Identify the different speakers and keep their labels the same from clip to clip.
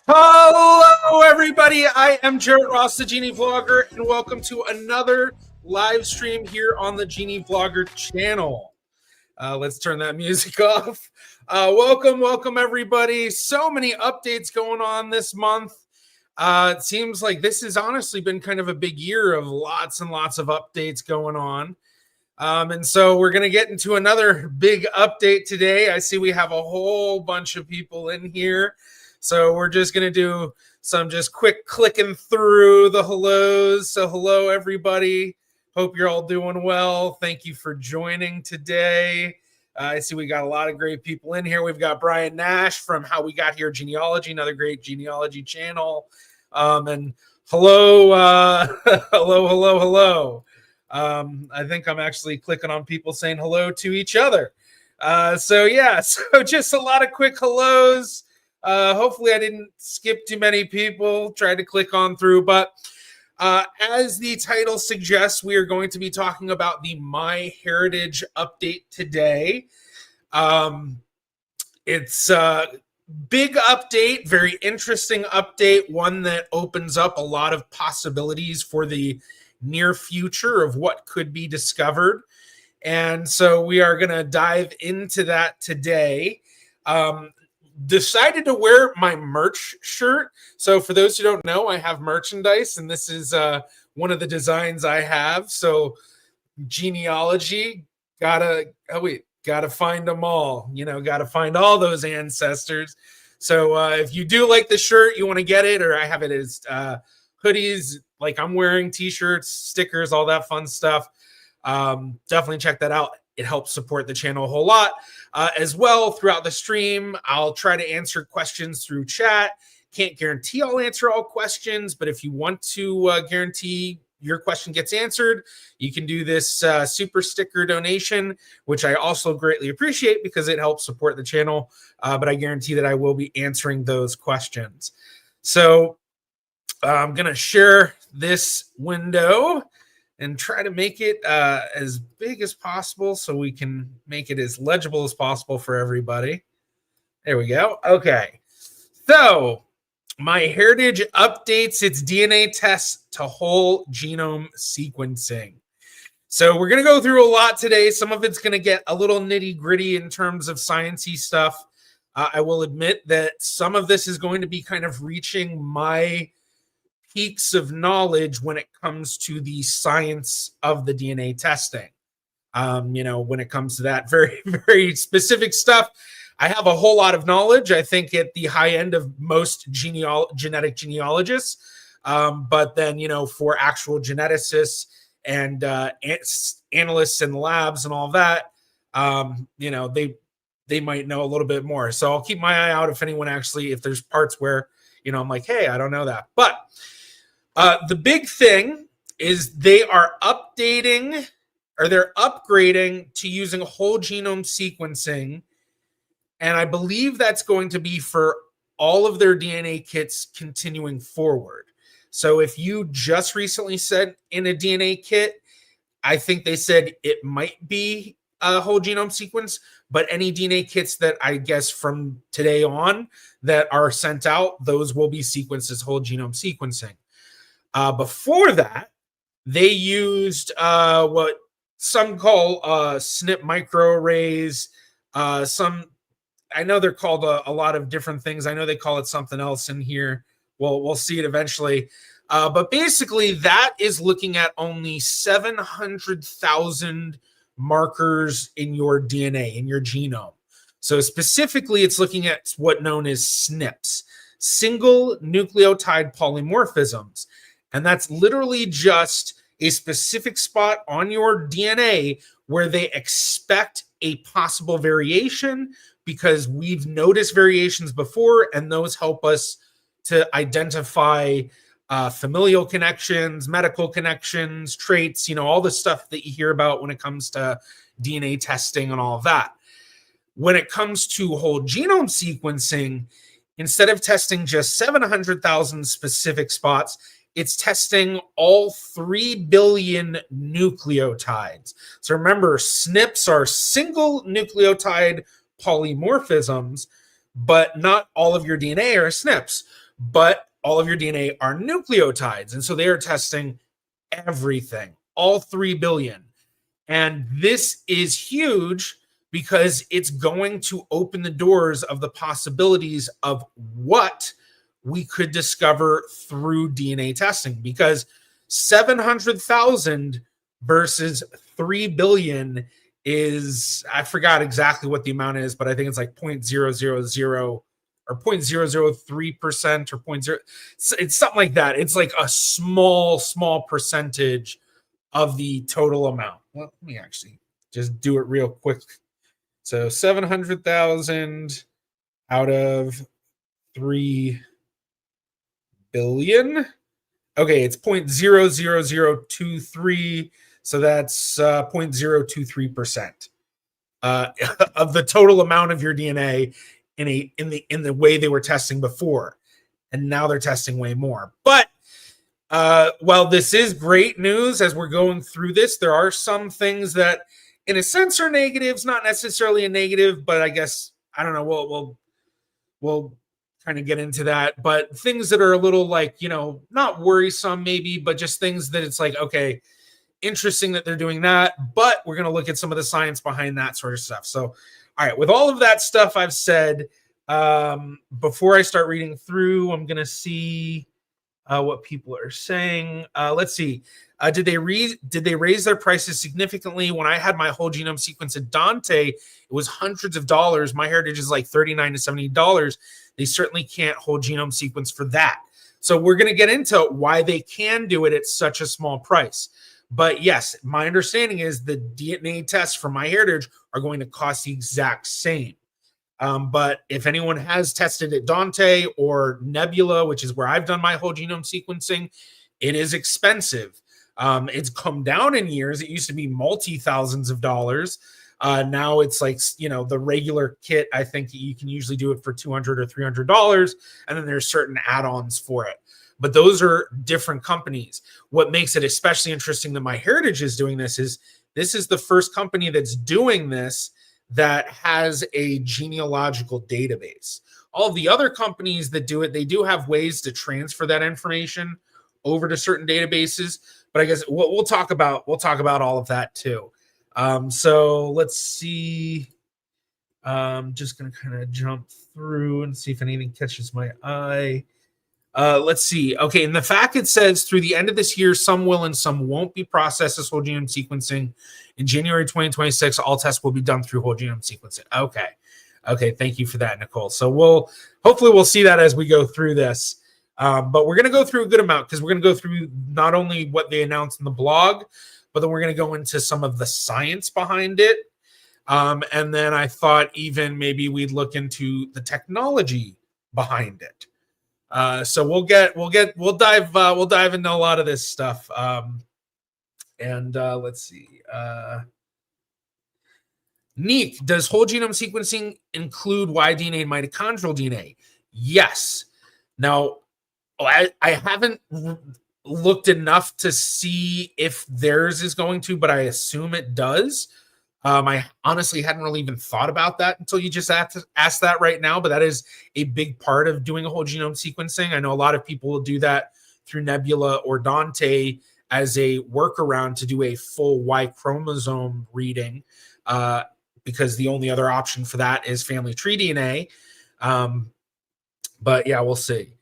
Speaker 1: Hello, everybody. I am Jared Ross, the GeneaVlogger, and welcome to another live stream here on the GeneaVlogger channel. Let's turn that music off. Welcome, everybody. So many updates going on this month. It seems like this has honestly been kind of a big year of lots and lots of updates going on. And so we're going to get into another big update today. I see we have a whole bunch of people in here. So we're just going to do some just quick clicking through the hellos. So hello, everybody. Hope you're all doing well. Thank you for joining today. I see we got a lot of great people in here. We've got Brian Nash from How We Got Here Genealogy, another great genealogy channel. And hello, hello. I think I'm actually clicking on people saying hello to each other. So just a lot of quick hellos. Hopefully I didn't skip too many people, tried to click on through, but as the title suggests, we are going to be talking about the MyHeritage update today. It's a big update, very interesting update, one that opens up a lot of possibilities for the near future of what could be discovered. And so we are going to dive into that today. Decided to wear my merch shirt. So for those who don't know, I have merchandise, and this is one of the designs I have. So genealogy, gotta find them all. Gotta find all those ancestors. So if you do like the shirt, you want to get it, or I have it as hoodies, like I'm wearing, t-shirts, stickers, all that fun stuff. Definitely check that out. It helps support the channel a whole lot. As well, throughout the stream, I'll try to answer questions through chat. Can't guarantee I'll answer all questions, but if you want to guarantee your question gets answered, you can do this super sticker donation, which I also greatly appreciate because it helps support the channel. But I guarantee that I will be answering those questions. So I'm going to share this window and try to make it as big as possible so we can make it as legible as possible for everybody. There we go. Okay. So MyHeritage updates its DNA test to whole genome sequencing. So we're going to go through a lot today. Some of it's going to get a little nitty gritty in terms of sciencey stuff. I will admit that some of this is going to be kind of reaching my peaks of knowledge when it comes to the science of the DNA testing. When it comes to that very, very specific stuff, I have a whole lot of knowledge, I think, at the high end of most genetic genealogists. But then, for actual geneticists and analysts and labs and all that, they might know a little bit more. So I'll keep my eye out if there's parts where, I'm like, hey, I don't know that. But the big thing is they are upgrading to using whole genome sequencing. And I believe that's going to be for all of their DNA kits continuing forward. So if you just recently sent in a DNA kit, I think they said it might be a whole genome sequence, but any DNA kits that I guess from today on that are sent out, those will be sequenced as whole genome sequencing. Before that, they used what some call SNP microarrays. I know they're called a lot of different things. I know they call it something else in here. We'll see it eventually. But basically, that is looking at only 700,000 markers in your DNA, in your genome. So specifically, it's looking at what known as SNPs, single nucleotide polymorphisms. And that's literally just a specific spot on your DNA where they expect a possible variation, because we've noticed variations before, and those help us to identify familial connections, medical connections, traits, all the stuff that you hear about when it comes to DNA testing and all of that. When it comes to whole genome sequencing, instead of testing just 700,000 specific spots, it's testing all 3 billion nucleotides. So remember, SNPs are single nucleotide polymorphisms, but not all of your DNA are SNPs. but all of your DNA are nucleotides. And so they are testing everything, all 3 billion. And this is huge because it's going to open the doors of the possibilities of what we could discover through DNA testing, because 700,000 versus 3 billion is, I forgot exactly what the amount is, but I think it's like 0.000 or 0.003% or 0.0. It's something like that. It's like a small percentage of the total amount. Well, let me actually just do it real quick. So 700,000 out of 3 billion. Okay, it's 0.00023. So that's 0.023% of the total amount of your DNA in the way they were testing before. And now they're testing way more. But well, this is great news as we're going through this. There are some things that, in a sense, are negatives, not necessarily a negative, but I guess, I don't know, we'll kind of get into that. But things that are a little like, not worrisome maybe, but just things that it's like, okay, interesting that they're doing that, but we're going to look at some of the science behind that sort of stuff. So, all right, with all of that stuff I've said, before I start reading through, I'm going to see what people are saying. Let's see. Did they raise their prices significantly? When I had my whole genome sequence at Dante, it was hundreds of dollars. MyHeritage is like $39 to $70. They certainly can't whole genome sequence for that. So we're going to get into why they can do it at such a small price. But yes, my understanding is the DNA tests for MyHeritage are going to cost the exact same. But if anyone has tested at Dante or Nebula, which is where I've done my whole genome sequencing, it is expensive. It's come down in years. It used to be multi-thousands of dollars. Now it's like, the regular kit, I think you can usually do it for $200 or $300. And then there's certain add-ons for it. But those are different companies. What makes it especially interesting that MyHeritage is doing this is the first company that's doing this that has a genealogical database. All of the other companies that do it, they do have ways to transfer that information over to certain databases. But I guess we'll talk about all of that too. So let's see. I'm just going to kind of jump through and see if anything catches my eye. Let's see. Okay, in the fact it says through the end of this year, some will and some won't be processed as whole genome sequencing. In January 2026, all tests will be done through whole genome sequencing. Okay. Thank you for that, Nicole. So hopefully we'll see that as we go through this. But we're going to go through a good amount because we're going to go through not only what they announced in the blog, but then we're going to go into some of the science behind it. And then I thought even maybe we'd look into the technology behind it. So we'll dive into a lot of this stuff. Let's see. Neek, does whole genome sequencing include Y-DNA and mitochondrial DNA? Yes. Now, I haven't looked enough to see if theirs is going to, but I assume it does. I honestly hadn't really even thought about that until you just asked that right now, but that is a big part of doing a whole genome sequencing. I know a lot of people will do that through Nebula or Dante as a workaround to do a full Y chromosome reading, because the only other option for that is family tree DNA. But yeah, we'll see.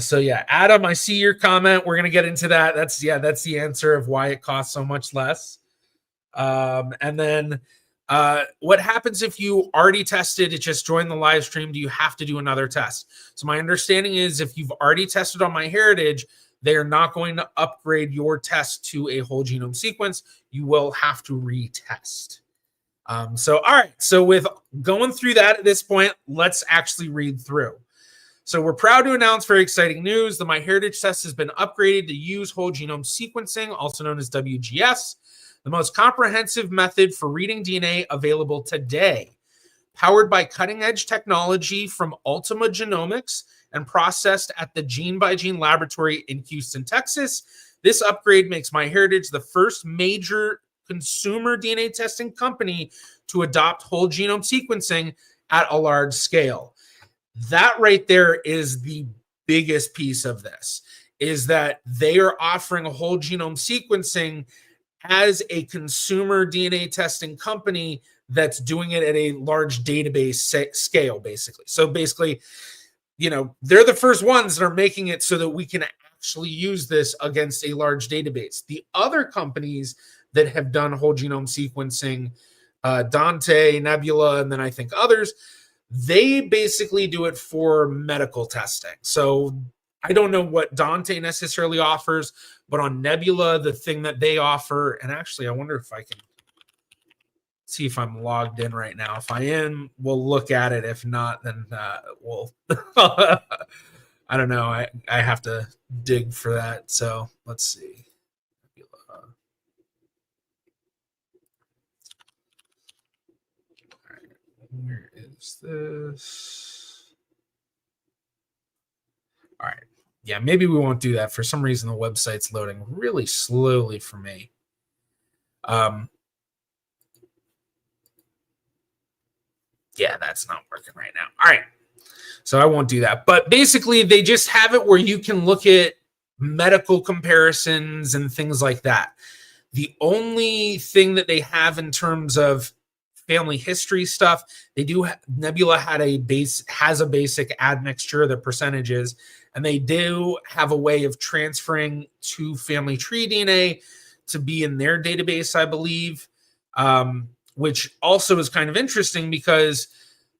Speaker 1: So yeah, Adam, I see your comment. We're going to get into that. That's the answer of why it costs so much less. And then what happens if you already tested, it just joined the live stream? Do you have to do another test? So my understanding is if you've already tested on MyHeritage, they are not going to upgrade your test to a whole genome sequence. You will have to retest. So, all right. So with going through that at this point, let's actually read through. So we're proud to announce very exciting news. The MyHeritage test has been upgraded to use whole genome sequencing, also known as WGS, the most comprehensive method for reading DNA available today. Powered by cutting-edge technology from Ultima Genomics and processed at the Gene by Gene laboratory in Houston, Texas, this upgrade makes MyHeritage the first major consumer DNA testing company to adopt whole genome sequencing at a large scale. That right there is the biggest piece of this, is that they are offering a whole genome sequencing as a consumer DNA testing company that's doing it at a large database scale, basically. So basically, they're the first ones that are making it so that we can actually use this against a large database. The other companies that have done whole genome sequencing, Dante, Nebula, and then I think others, they basically do it for medical testing. So I don't know what Dante necessarily offers, but on Nebula, the thing that they offer, and actually I wonder if I can see if I'm logged in right now. If I am, we'll look at it. If not, then we'll I don't know. I have to dig for that. So let's see. All right, where is this? All right. Yeah, maybe we won't do that. For some reason, the website's loading really slowly for me. Yeah, that's not working right now. All right. So I won't do that. But basically, they just have it where you can look at medical comparisons and things like that. The only thing that they have in terms of family history stuff, they do Nebula has a basic admixture, the percentages, and they do have a way of transferring to family tree DNA to be in their database, I believe, which also is kind of interesting because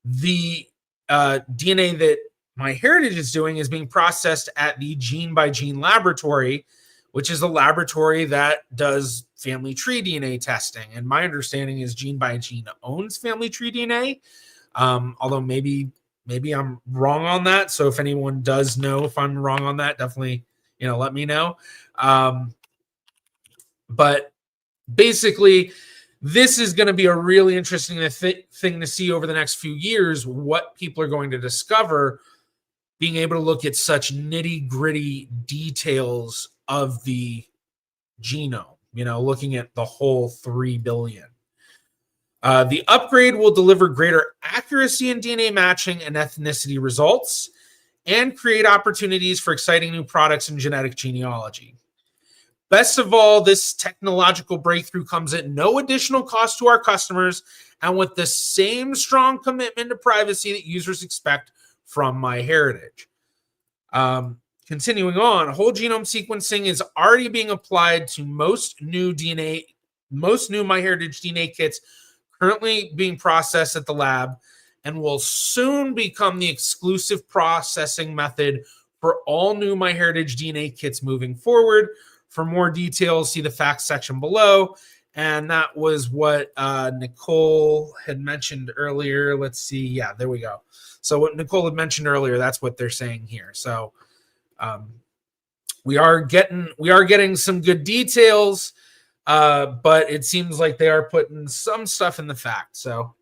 Speaker 1: the DNA that MyHeritage is doing is being processed at the Gene by Gene laboratory, which is the laboratory that does family tree DNA testing. And my understanding is Gene by Gene owns family tree DNA, although maybe I'm wrong on that. So if anyone does know if I'm wrong on that, definitely let me know. But basically, this is going to be a really interesting thing to see over the next few years, what people are going to discover, being able to look at such nitty-gritty details of the genome, looking at the whole 3 billion. The upgrade will deliver greater accuracy in DNA matching and ethnicity results and create opportunities for exciting new products in genetic genealogy. Best of all, this technological breakthrough comes at no additional cost to our customers and with the same strong commitment to privacy that users expect from MyHeritage. Continuing on, whole genome sequencing is already being applied to most new MyHeritage DNA kits currently being processed at the lab and will soon become the exclusive processing method for all new MyHeritage DNA kits moving forward. For more details, see the facts section below. And that was what Nicole had mentioned earlier. Let's see. Yeah, there we go. So what Nicole had mentioned earlier, that's what they're saying here. So we are getting some good details, but it seems like they are putting some stuff in the facts. So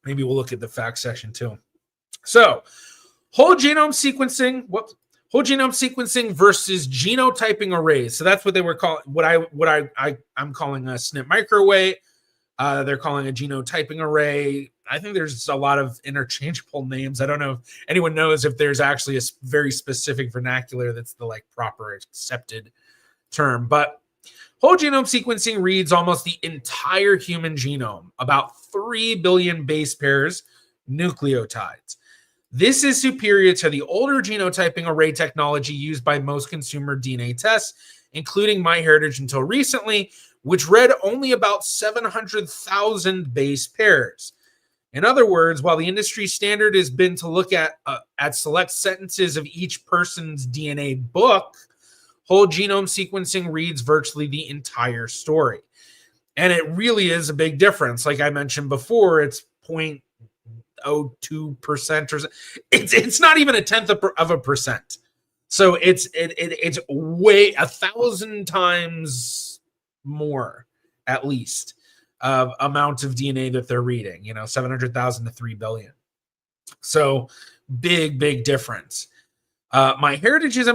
Speaker 1: maybe we'll look at the facts section too. So whole genome sequencing. Whole genome sequencing versus genotyping arrays. So that's what they were calling, I'm calling a SNP Microarray. They're calling a genotyping array. I think there's a lot of interchangeable names. I don't know if anyone knows if there's actually a very specific vernacular that's the proper accepted term. But whole genome sequencing reads almost the entire human genome, about 3 billion base pairs, nucleotides. This is superior to the older genotyping array technology used by most consumer DNA tests, including MyHeritage until recently, which read only about 700,000 base pairs. In other words, while the industry standard has been to look at select sentences of each person's DNA book, whole genome sequencing reads virtually the entire story. And it really is a big difference. Like I mentioned before, it's 0.02% or so. It's not even a tenth of a percent. So it's way 1,000 times more, at least, of amount of DNA that they're reading. 700,000 to 3 billion. So big difference. MyHeritage's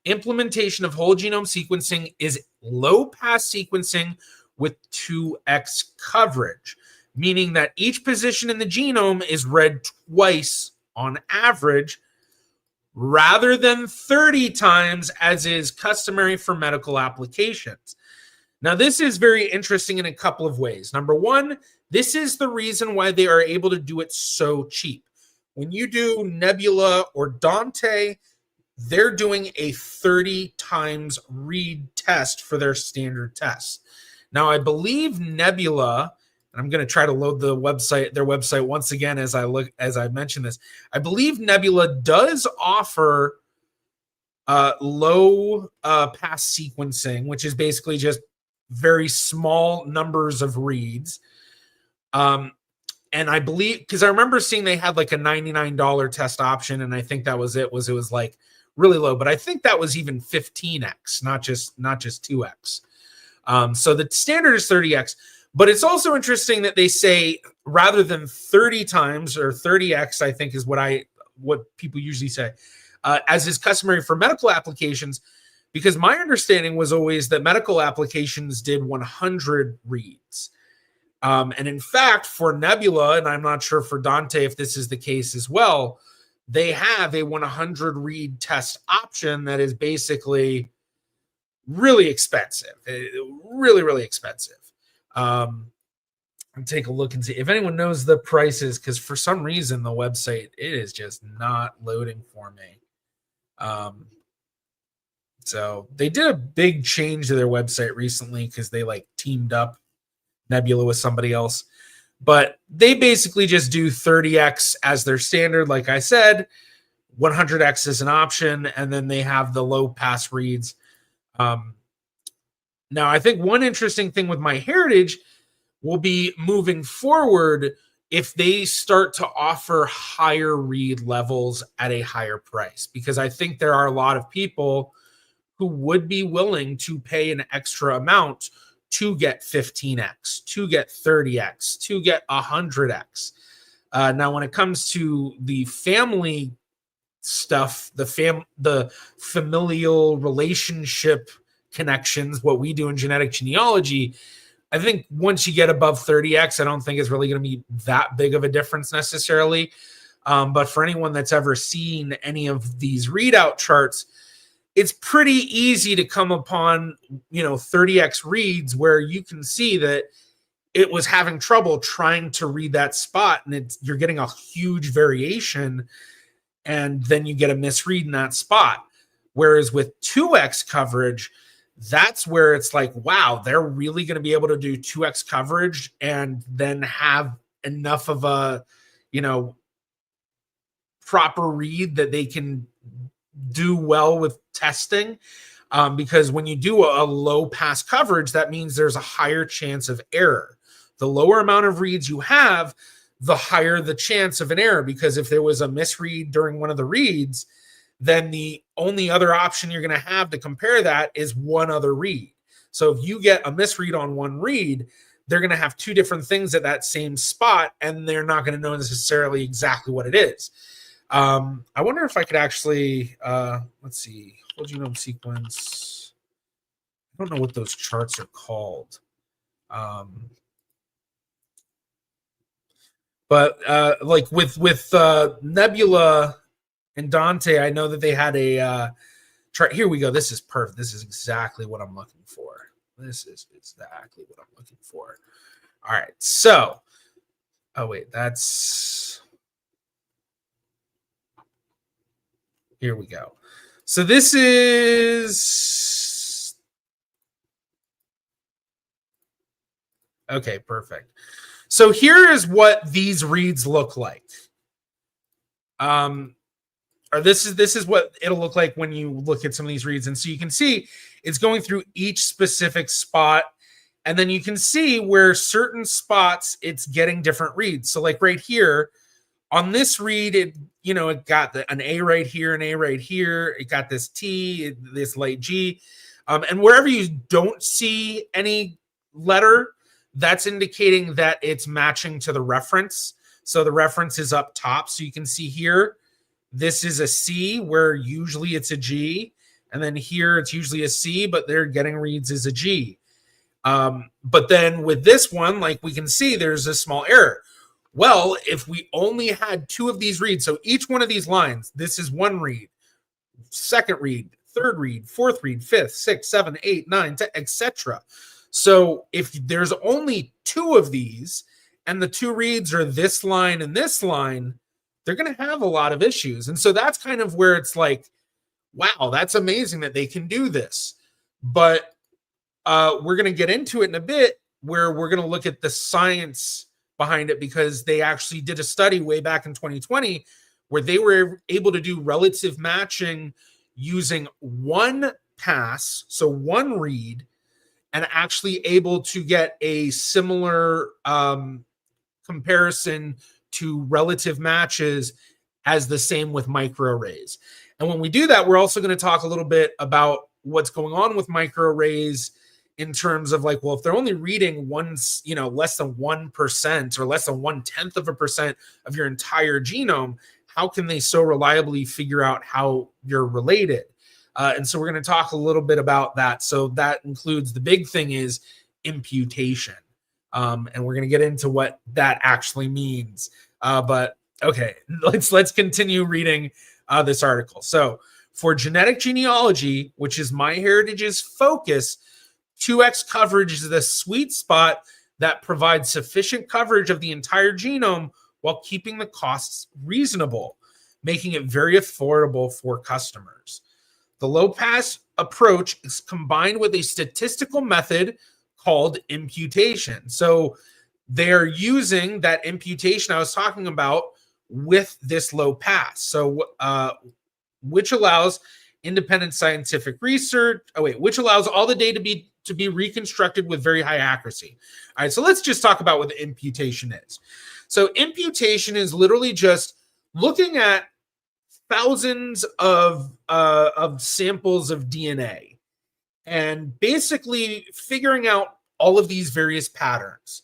Speaker 1: implementation of whole genome sequencing is low pass sequencing with 2x coverage. meaning that each position in the genome is read twice on average, rather than 30 times as is customary for medical applications. Now, this is very interesting in a couple of ways. Number one, this is the reason why they are able to do it so cheap. When you do Nebula or Dante, they're doing a 30 times read test for their standard test. Now, I believe Nebula, and I'm going to try to load their website once again as I mention this. I believe Nebula does offer low pass sequencing, which is basically just very small numbers of reads. And I believe, because I remember seeing they had like a $99 test option, and I think that was it. It was like really low, but I think that was even 15x, not just 2x. So the standard is 30x, but it's also interesting that they say rather than 30 times or 30x, I think is what people usually say, as is customary for medical applications, because my understanding was always that medical applications did 100 reads. And in fact, for Nebula, and I'm not sure for Dante if this is the case as well, they have a 100 read test option that is basically really expensive, really, really expensive. I'll take a look and see if anyone knows the prices, because for some reason the website, it is just not loading for me. So they did a big change to their website recently because they like teamed up Nebula with somebody else, but they basically just do 30x as their standard. Like I said, 100x is an option, and then they have the low pass reads. Now, I think one interesting thing with MyHeritage will be moving forward if they start to offer higher read levels at a higher price, because I think there are a lot of people who would be willing to pay an extra amount to get 15x, to get 30x, to get 100x. Now, when it comes to the family stuff, the familial relationship connections, what we do in genetic genealogy, I think once you get above 30x, I don't think it's really going to be that big of a difference necessarily. But for anyone that's ever seen any of these readout charts, it's pretty easy to come upon, 30x reads where you can see that it was having trouble trying to read that spot, and you're getting a huge variation, and then you get a misread in that spot. Whereas with 2x coverage, that's where it's like, wow, they're really going to be able to do 2x coverage and then have enough of a, proper read that they can do well with testing. Because when you do a low pass coverage, that means there's a higher chance of error. The lower amount of reads you have, the higher the chance of an error, because if there was a misread during one of the reads, then the only other option you're going to have to compare that is one other read. So if you get a misread on one read, they're going to have two different things at that same spot, and they're not going to know necessarily exactly what it is. I wonder if I could actually, let's see, whole genome sequence. I don't know what those charts are called. But like with Nebula and Dante, I know that they had a chart. Here we go. This is perfect. This is exactly what I'm looking for. This is exactly what I'm looking for. All right. So, oh wait, that's, here we go. So this is, okay, perfect. So here is what these reads look like. Or this is what it'll look like when you look at some of these reads. And so you can see it's going through each specific spot. And then you can see where certain spots it's getting different reads. So like right here on this read, it got an A right here, an A right here. It got this T, this light G. And wherever you don't see any letter, that's indicating that it's matching to the reference. So the reference is up top. So you can see here, this is a C where usually it's a G. And then here it's usually a C, but they're getting reads as a G. But then with this one, like we can see, there's a small error. Well, if we only had 2 of these reads, so each one of these lines, this is 1 read, 2nd read, 3rd read, 4th read, 5th, 6th, 7th, 8th, 9th, 10th, etc. So if there's only 2 of these and the 2 reads are this line and this line, they're going to have a lot of issues. And so that's kind of where it's like, wow, that's amazing that they can do this. But we're going to get into it in a bit, where we're going to look at the science behind it, because they actually did a study way back in 2020 where they were able to do relative matching using 1 pass, so 1 read, and actually able to get a similar comparison to relative matches as the same with microarrays. And when we do that, we're also going to talk a little bit about what's going on with microarrays in terms of like, well, if they're only reading less than 1% or less than 0.1% of your entire genome, how can they so reliably figure out how you're related? And so we're going to talk a little bit about that. So that includes, the big thing is imputation. And we're going to get into what that actually means. But okay, let's continue reading this article. So for genetic genealogy, which is MyHeritage's focus, 2x coverage is the sweet spot that provides sufficient coverage of the entire genome while keeping the costs reasonable, making it very affordable for customers. The low-pass approach is combined with a statistical method called imputation. So they're using that imputation I was talking about with this low pass. So which allows independent scientific research. Which allows all the data to be reconstructed with very high accuracy. All right, so let's just talk about what the imputation is. So imputation is literally just looking at thousands of samples of DNA and basically figuring out all of these various patterns.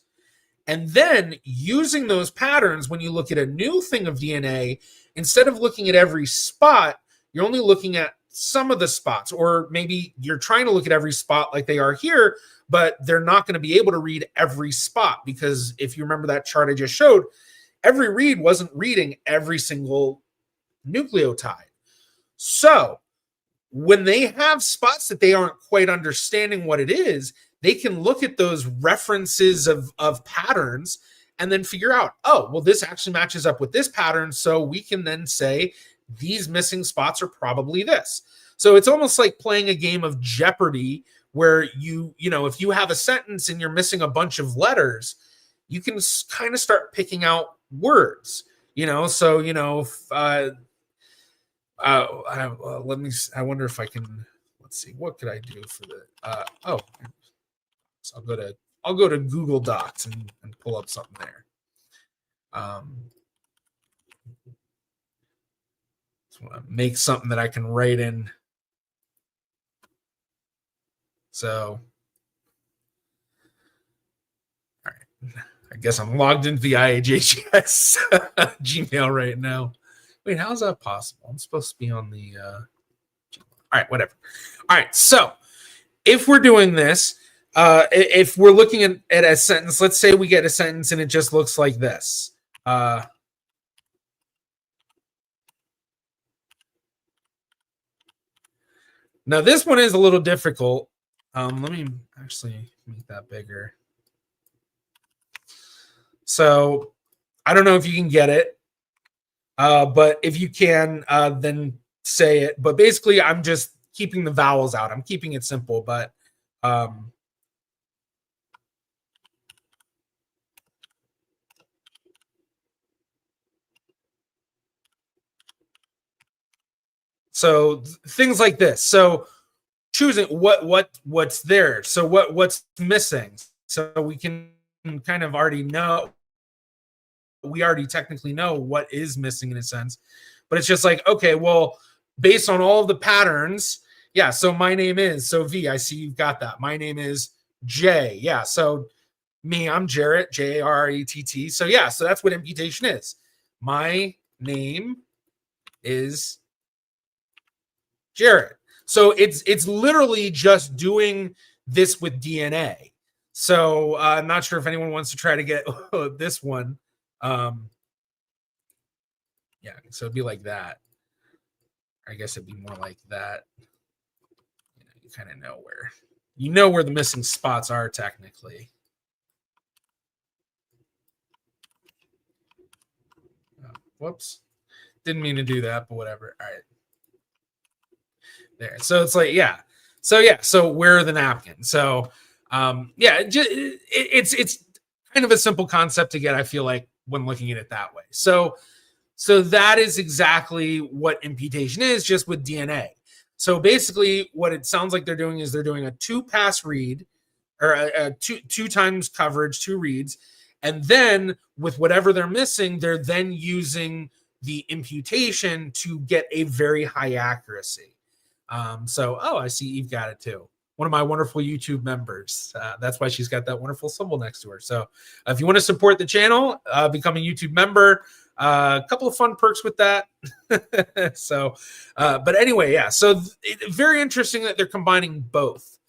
Speaker 1: And then using those patterns, when you look at a new thing of DNA, instead of looking at every spot, you're only looking at some of the spots, or maybe you're trying to look at every spot like they are here, but they're not going to be able to read every spot, because if you remember that chart I just showed, every read wasn't reading every single nucleotide. So when they have spots that they aren't quite understanding what it is, they can look at those references of patterns and then figure out, oh, well, this actually matches up with this pattern. So we can then say these missing spots are probably this. So it's almost like playing a game of Jeopardy, where if you have a sentence and you're missing a bunch of letters, you can kind of start picking out words, so, I wonder if I can, let's see, what could I do for the, so I'll go to Google Docs and pull up something there. Just want to make something that I can write in. So, all right, I guess I'm logged into the IHHS Gmail right now. Wait, how is that possible? I'm supposed to be on the, all right, whatever. All right, so if we're doing this, if we're looking at a sentence, let's say we get a sentence and it just looks like this. Now, this one is a little difficult. Let me actually make that bigger. So I don't know if you can get it, but if you can, then say it. But basically, I'm just keeping the vowels out. I'm keeping it simple, but so things like this. So choosing what's there. So what's missing. So we can kind of already know. We already technically know what is missing in a sense, but it's just like, okay, well, based on all of the patterns, yeah. So my name is, so V, I see you've got that. My name is J. Yeah. So me, I'm Jarrett, Jarrett. So yeah, so that's what imputation is. My name is Jarrett. So it's literally just doing this with DNA. So I'm not sure if anyone wants to try to get this one. Yeah, so it'd be like that. I guess it'd be more like that. You kind of know where the missing spots are technically. Oh, whoops. Didn't mean to do that, but whatever. All right. There. So it's like, yeah. So where are the napkins? So yeah, it's kind of a simple concept to get, I feel like, when looking at it that way. So that is exactly what imputation is, just with DNA. So basically what it sounds like they're doing is they're doing a 2-pass read, or a two times coverage, 2 reads, and then with whatever they're missing, they're then using the imputation to get a very high accuracy. So, I see Eve got it too. One of my wonderful YouTube members. That's why she's got that wonderful symbol next to her. So if you want to support the channel, become a YouTube member. A couple of fun perks with that. So, but anyway, yeah. So very interesting that they're combining both.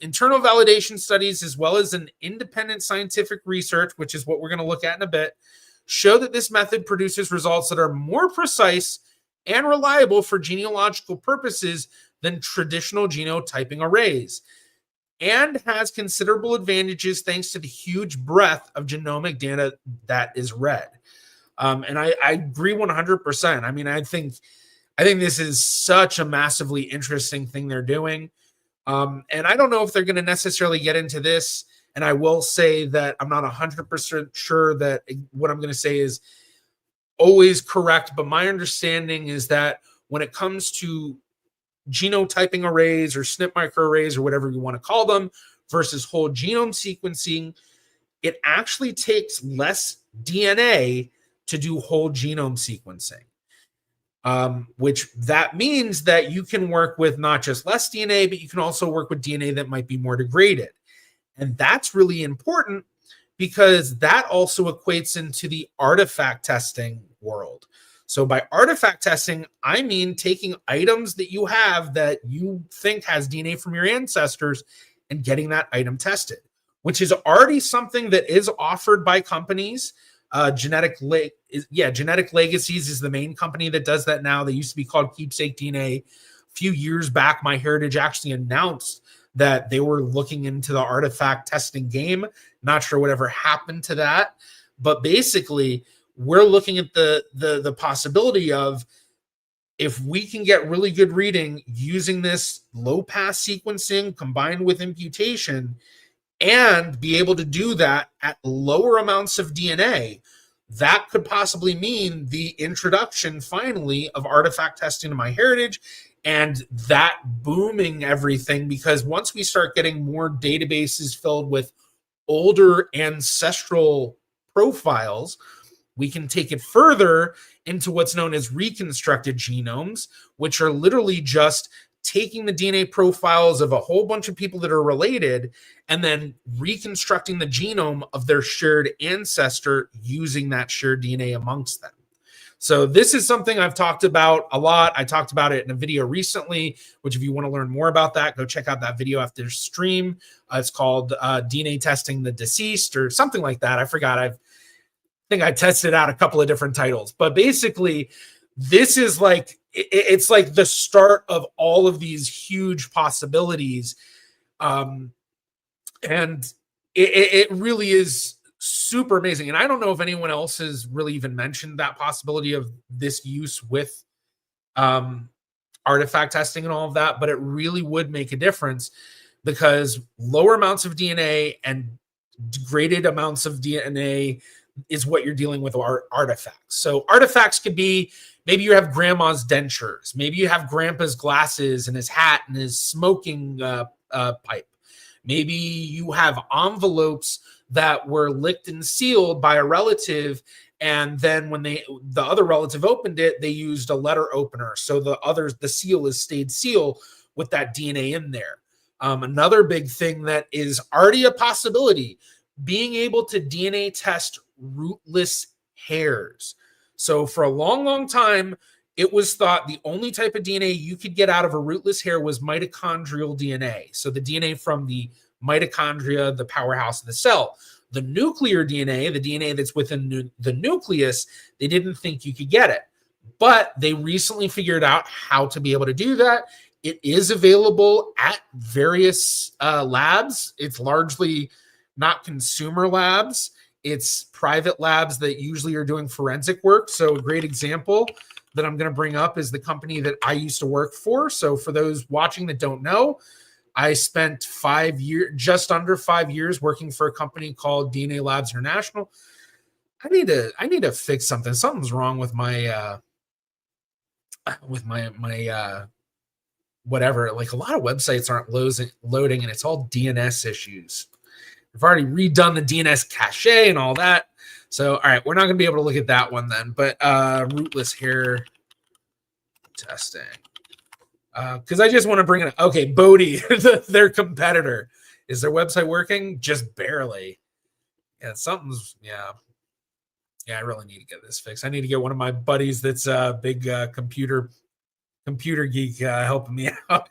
Speaker 1: Internal validation studies, as well as an independent scientific research, which is what we're going to look at in a bit, show that this method produces results that are more precise and reliable for genealogical purposes than traditional genotyping arrays, and has considerable advantages thanks to the huge breadth of genomic data that is read. And I agree 100%. I mean, I think this is such a massively interesting thing they're doing. And I don't know if they're going to necessarily get into this. And I will say that I'm not 100% sure that what I'm going to say is always correct. But my understanding is that when it comes to genotyping arrays or SNP microarrays or whatever you want to call them versus whole genome sequencing, it actually takes less DNA to do whole genome sequencing. Which that means that you can work with not just less DNA, but you can also work with DNA that might be more degraded. And that's really important because that also equates into the artifact testing world. So by artifact testing, I mean taking items that you have that you think has DNA from your ancestors and getting that item tested, which is already something that is offered by companies. Genetic Legacies is the main company that does that now. They used to be called Keepsake DNA. A few years back, MyHeritage actually announced that they were looking into the artifact testing game. Not sure whatever happened to that, but basically we're looking at the possibility of, if we can get really good reading using this low pass sequencing combined with imputation, and be able to do that at lower amounts of DNA, that could possibly mean the introduction finally of artifact testing to MyHeritage, and that booming everything, because once we start getting more databases filled with older ancestral profiles, we can take it further into what's known as reconstructed genomes, which are literally just taking the DNA profiles of a whole bunch of people that are related and then reconstructing the genome of their shared ancestor using that shared DNA amongst them. So this is something I've talked about a lot. I talked about it in a video recently, which if you want to learn more about that, go check out that video after the stream. It's called DNA Testing the Deceased or something like that. I forgot. I think I tested out a couple of different titles. But basically, this is like, it's like the start of all of these huge possibilities. And it really is super amazing. And I don't know if anyone else has really even mentioned that possibility of this use with artifact testing and all of that, but it really would make a difference, because lower amounts of DNA and degraded amounts of DNA is what you're dealing with artifacts. So artifacts could be, maybe you have grandma's dentures, maybe you have grandpa's glasses and his hat and his smoking pipe. Maybe you have envelopes that were licked and sealed by a relative, and then when the other relative opened it, they used a letter opener, so the seal is stayed seal with that DNA in there. Another big thing that is already a possibility, being able to DNA test rootless hairs. So for a long, long time, it was thought the only type of DNA you could get out of a rootless hair was mitochondrial DNA. So the DNA from the mitochondria, the powerhouse of the cell. The nuclear DNA, the DNA that's within the nucleus, they didn't think you could get it. But they recently figured out how to be able to do that. It is available at various labs. It's largely not consumer labs. It's private labs that usually are doing forensic work. So a great example that I'm going to bring up is the company that I used to work for. So for those watching that don't know, I spent 5 years, just under 5 years, working for a company called DNA Labs International. I need to fix something. Something's wrong with my whatever. Like a lot of websites aren't loading, and it's all DNS issues. I've already redone the DNS cache and all that. So, all right, we're not going to be able to look at that one then. But rootless hair testing. Because I just want to bring it up. Okay, Bodhi, their competitor. Is their website working? Just barely. Yeah, something's, yeah. Yeah, I really need to get this fixed. I need to get one of my buddies that's a big computer geek helping me out.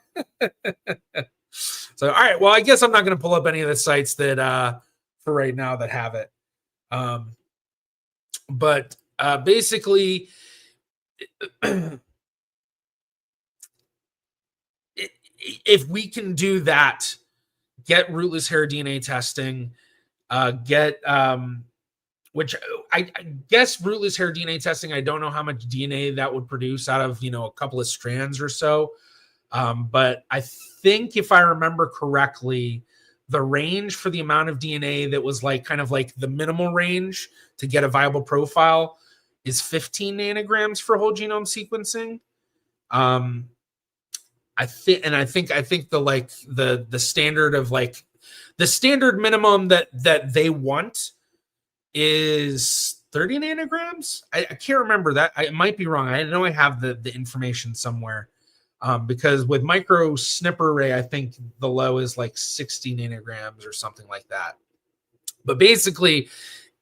Speaker 1: So, all right. Well, I guess I'm not going to pull up any of the sites that for right now that have it. But basically, if we can do that, get rootless hair DNA testing, which I guess rootless hair DNA testing, I don't know how much DNA that would produce out of, a couple of strands or so. But I think if I remember correctly, the range for the amount of DNA that was kind of the minimal range to get a viable profile is 15 nanograms for whole genome sequencing. I think the standard of the standard minimum that they want is 30 nanograms. I can't remember that. I might be wrong. I know I have the information somewhere. Because with micro SNP array, I think the low is 60 nanograms or something like that. But basically,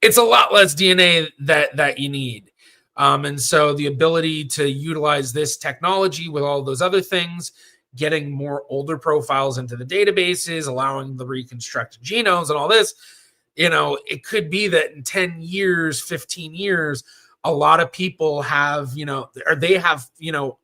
Speaker 1: it's a lot less DNA that you need. And so the ability to utilize this technology with all those other things, getting more older profiles into the databases, allowing the reconstructed genomes and all this, it could be that in 10 years, 15 years, a lot of people have, or they have,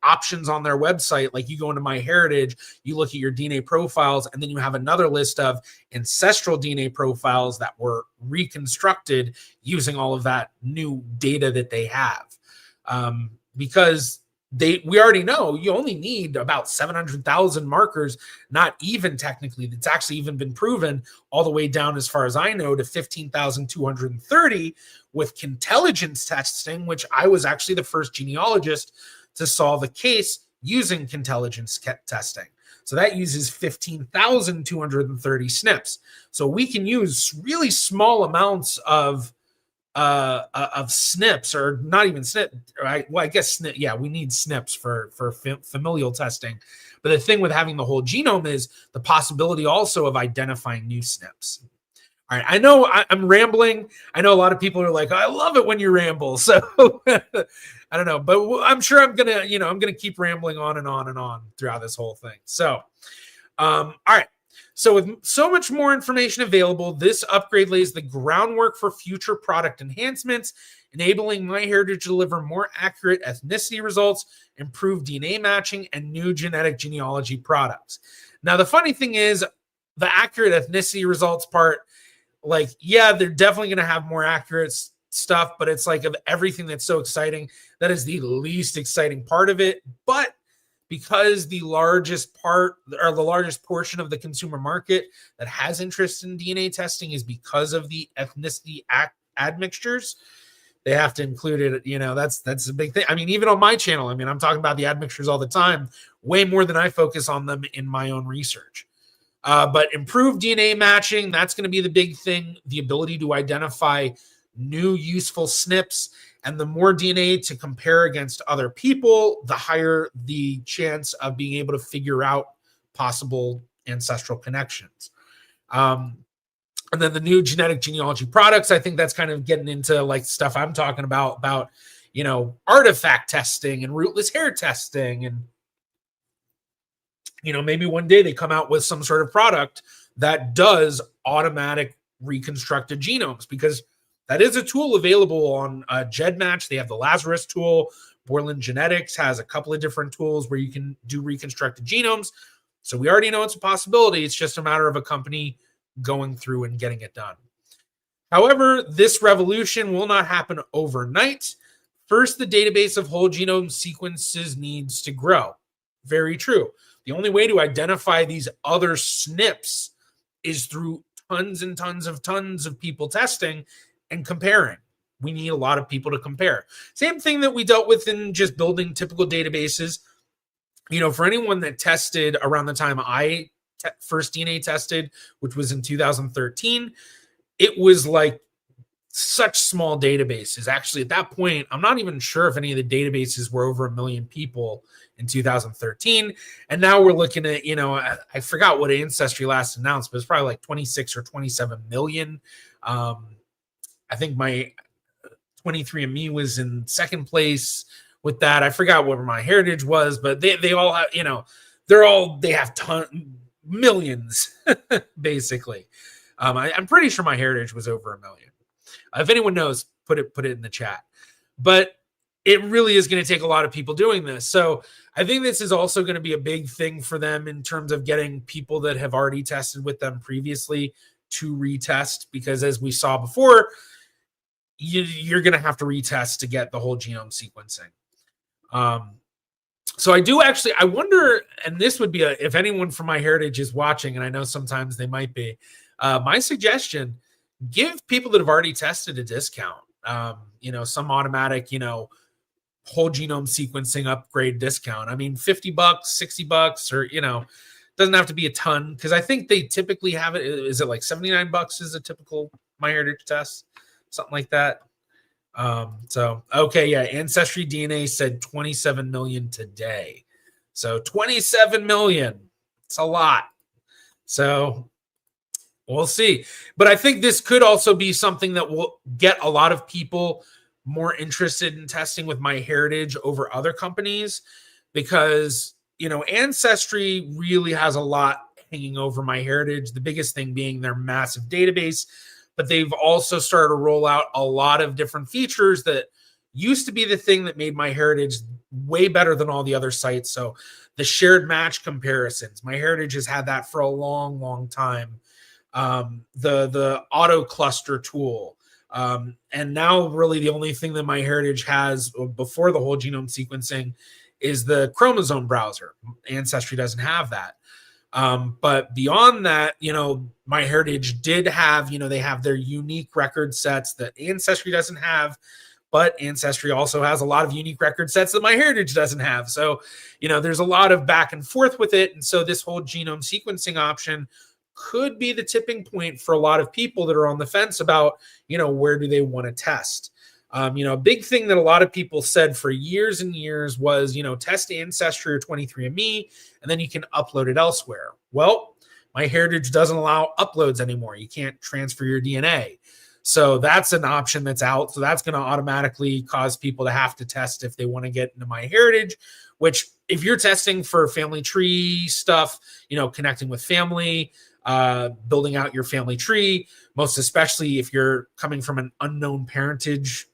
Speaker 1: options on their website. Like you go into MyHeritage, you look at your DNA profiles, and then you have another list of ancestral DNA profiles that were reconstructed using all of that new data that they have. Because we already know you only need about 700,000 markers, not even technically. It's actually even been proven all the way down, as far as I know, to 15,230 with Kintelligence testing, which I was actually the first genealogist to solve a case using Kintelligence testing. So that uses 15,230 SNPs. So we can use really small amounts of SNPs, or not even SNP, right? Well, I guess SNP, yeah, we need SNPs for familial testing. But the thing with having the whole genome is the possibility also of identifying new SNPs. All right, I know I'm rambling. I know a lot of people are like, I love it when you ramble. So I don't know, but I'm sure I'm gonna keep rambling on and on and on throughout this whole thing. So, all right. So with so much more information available, this upgrade lays the groundwork for future product enhancements, enabling MyHeritage to deliver more accurate ethnicity results, improved DNA matching, and new genetic genealogy products. Now, the funny thing is, the accurate ethnicity results part, yeah, they're definitely going to have more accurate stuff, but it's of everything that's so exciting, that is the least exciting part of it. But because the largest portion of the consumer market that has interest in DNA testing is because of the ethnicity admixtures, they have to include it. That's a big thing. I mean, even on my channel, I'm talking about the admixtures all the time, way more than I focus on them in my own research. But improved DNA matching, that's going to be the big thing. The ability to identify new useful SNPs, and the more DNA to compare against other people, the higher the chance of being able to figure out possible ancestral connections. And then the new genetic genealogy products, I think that's kind of getting into stuff I'm talking about artifact testing and rootless hair testing. And, maybe one day they come out with some sort of product that does automatic reconstructed genomes, because that is a tool available on GEDmatch. They have the Lazarus tool. Borland Genetics has a couple of different tools where you can do reconstructed genomes. So we already know it's a possibility. It's just a matter of a company going through and getting it done. However, this revolution will not happen overnight. First, the database of whole genome sequences needs to grow. Very true. The only way to identify these other SNPs is through tons and tons of people testing and comparing. We need a lot of people to compare. Same thing that we dealt with in just building typical databases. For anyone that tested around the time I first DNA tested, which was in 2013, it was like such small databases. Actually, at that point, I'm not even sure if any of the databases were over 1 million people in 2013. And now we're looking at, I forgot what Ancestry last announced, but it's probably like 26 or 27 million. I think my 23andMe was in second place with that. I forgot what MyHeritage was, but they all have, they have millions basically. I'm pretty sure MyHeritage was over 1 million. If anyone knows, put it in the chat. But it really is going to take a lot of people doing this. So I think this is also going to be a big thing for them in terms of getting people that have already tested with them previously to retest, because as we saw before, you're going to have to retest to get the whole genome sequencing. So I wonder, and this would be if anyone from MyHeritage is watching, and I know sometimes they might be, my suggestion, give people that have already tested a discount, some automatic, whole genome sequencing upgrade discount. I mean, $50, $60, or, doesn't have to be a ton, because I think they typically have it. Is it like $79 is a typical MyHeritage test? Something like that. Okay, yeah. Ancestry DNA said 27 million today. So 27 million. It's a lot. So we'll see. But I think this could also be something that will get a lot of people more interested in testing with MyHeritage over other companies, because, Ancestry really has a lot hanging over MyHeritage. The biggest thing being their massive database. But they've also started to roll out a lot of different features that used to be the thing that made MyHeritage way better than all the other sites. So the shared match comparisons, MyHeritage has had that for a long, long time. The auto cluster tool. And now really the only thing that MyHeritage has before the whole genome sequencing is the chromosome browser. Ancestry doesn't have that. But beyond that, MyHeritage did have, they have their unique record sets that Ancestry doesn't have, but Ancestry also has a lot of unique record sets that MyHeritage doesn't have. So, there's a lot of back and forth with it. And so this whole genome sequencing option could be the tipping point for a lot of people that are on the fence about, where do they want to test? A big thing that a lot of people said for years and years was, test Ancestry or 23andMe, and then you can upload it elsewhere. Well, MyHeritage doesn't allow uploads anymore. You can't transfer your DNA. So that's an option that's out. So that's going to automatically cause people to have to test if they want to get into MyHeritage, which if you're testing for family tree stuff, connecting with family, building out your family tree, most especially if you're coming from an unknown parentage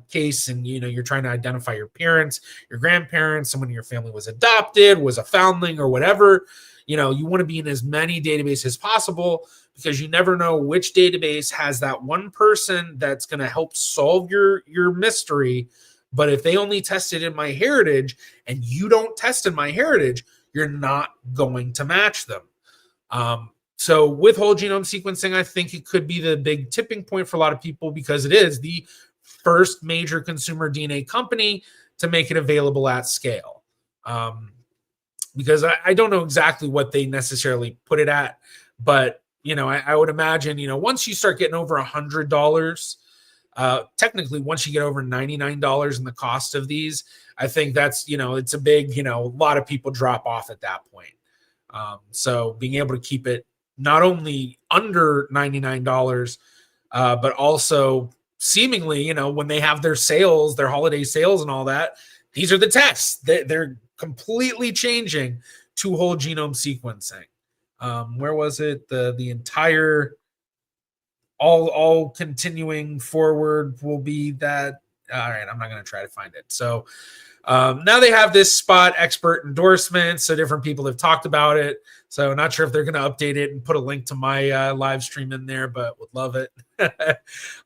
Speaker 1: case and you're trying to identify your parents, your grandparents, someone in your family was adopted, was a foundling or whatever, you want to be in as many databases as possible, because you never know which database has that one person that's going to help solve your mystery. But if they only tested in MyHeritage and you don't test in MyHeritage, you're not going to match them. So with whole genome sequencing, I think it could be the big tipping point for a lot of people, because it is the first major consumer DNA company to make it available at scale. Because I don't know exactly what they necessarily put it at, but I would imagine, once you start getting over $100, technically once you get over $99 in the cost of these, I think that's, it's a big, a lot of people drop off at that point. So being able to keep it not only under $99, but also seemingly, when they have their sales, their holiday sales and all that, these are the tests. They're completely changing to whole genome sequencing. Where was it? The entire all continuing forward will be that. All right, I'm not going to try to find it. So now they have this spot expert endorsement. So different people have talked about it. So not sure if they're going to update it and put a link to my live stream in there, but would love it.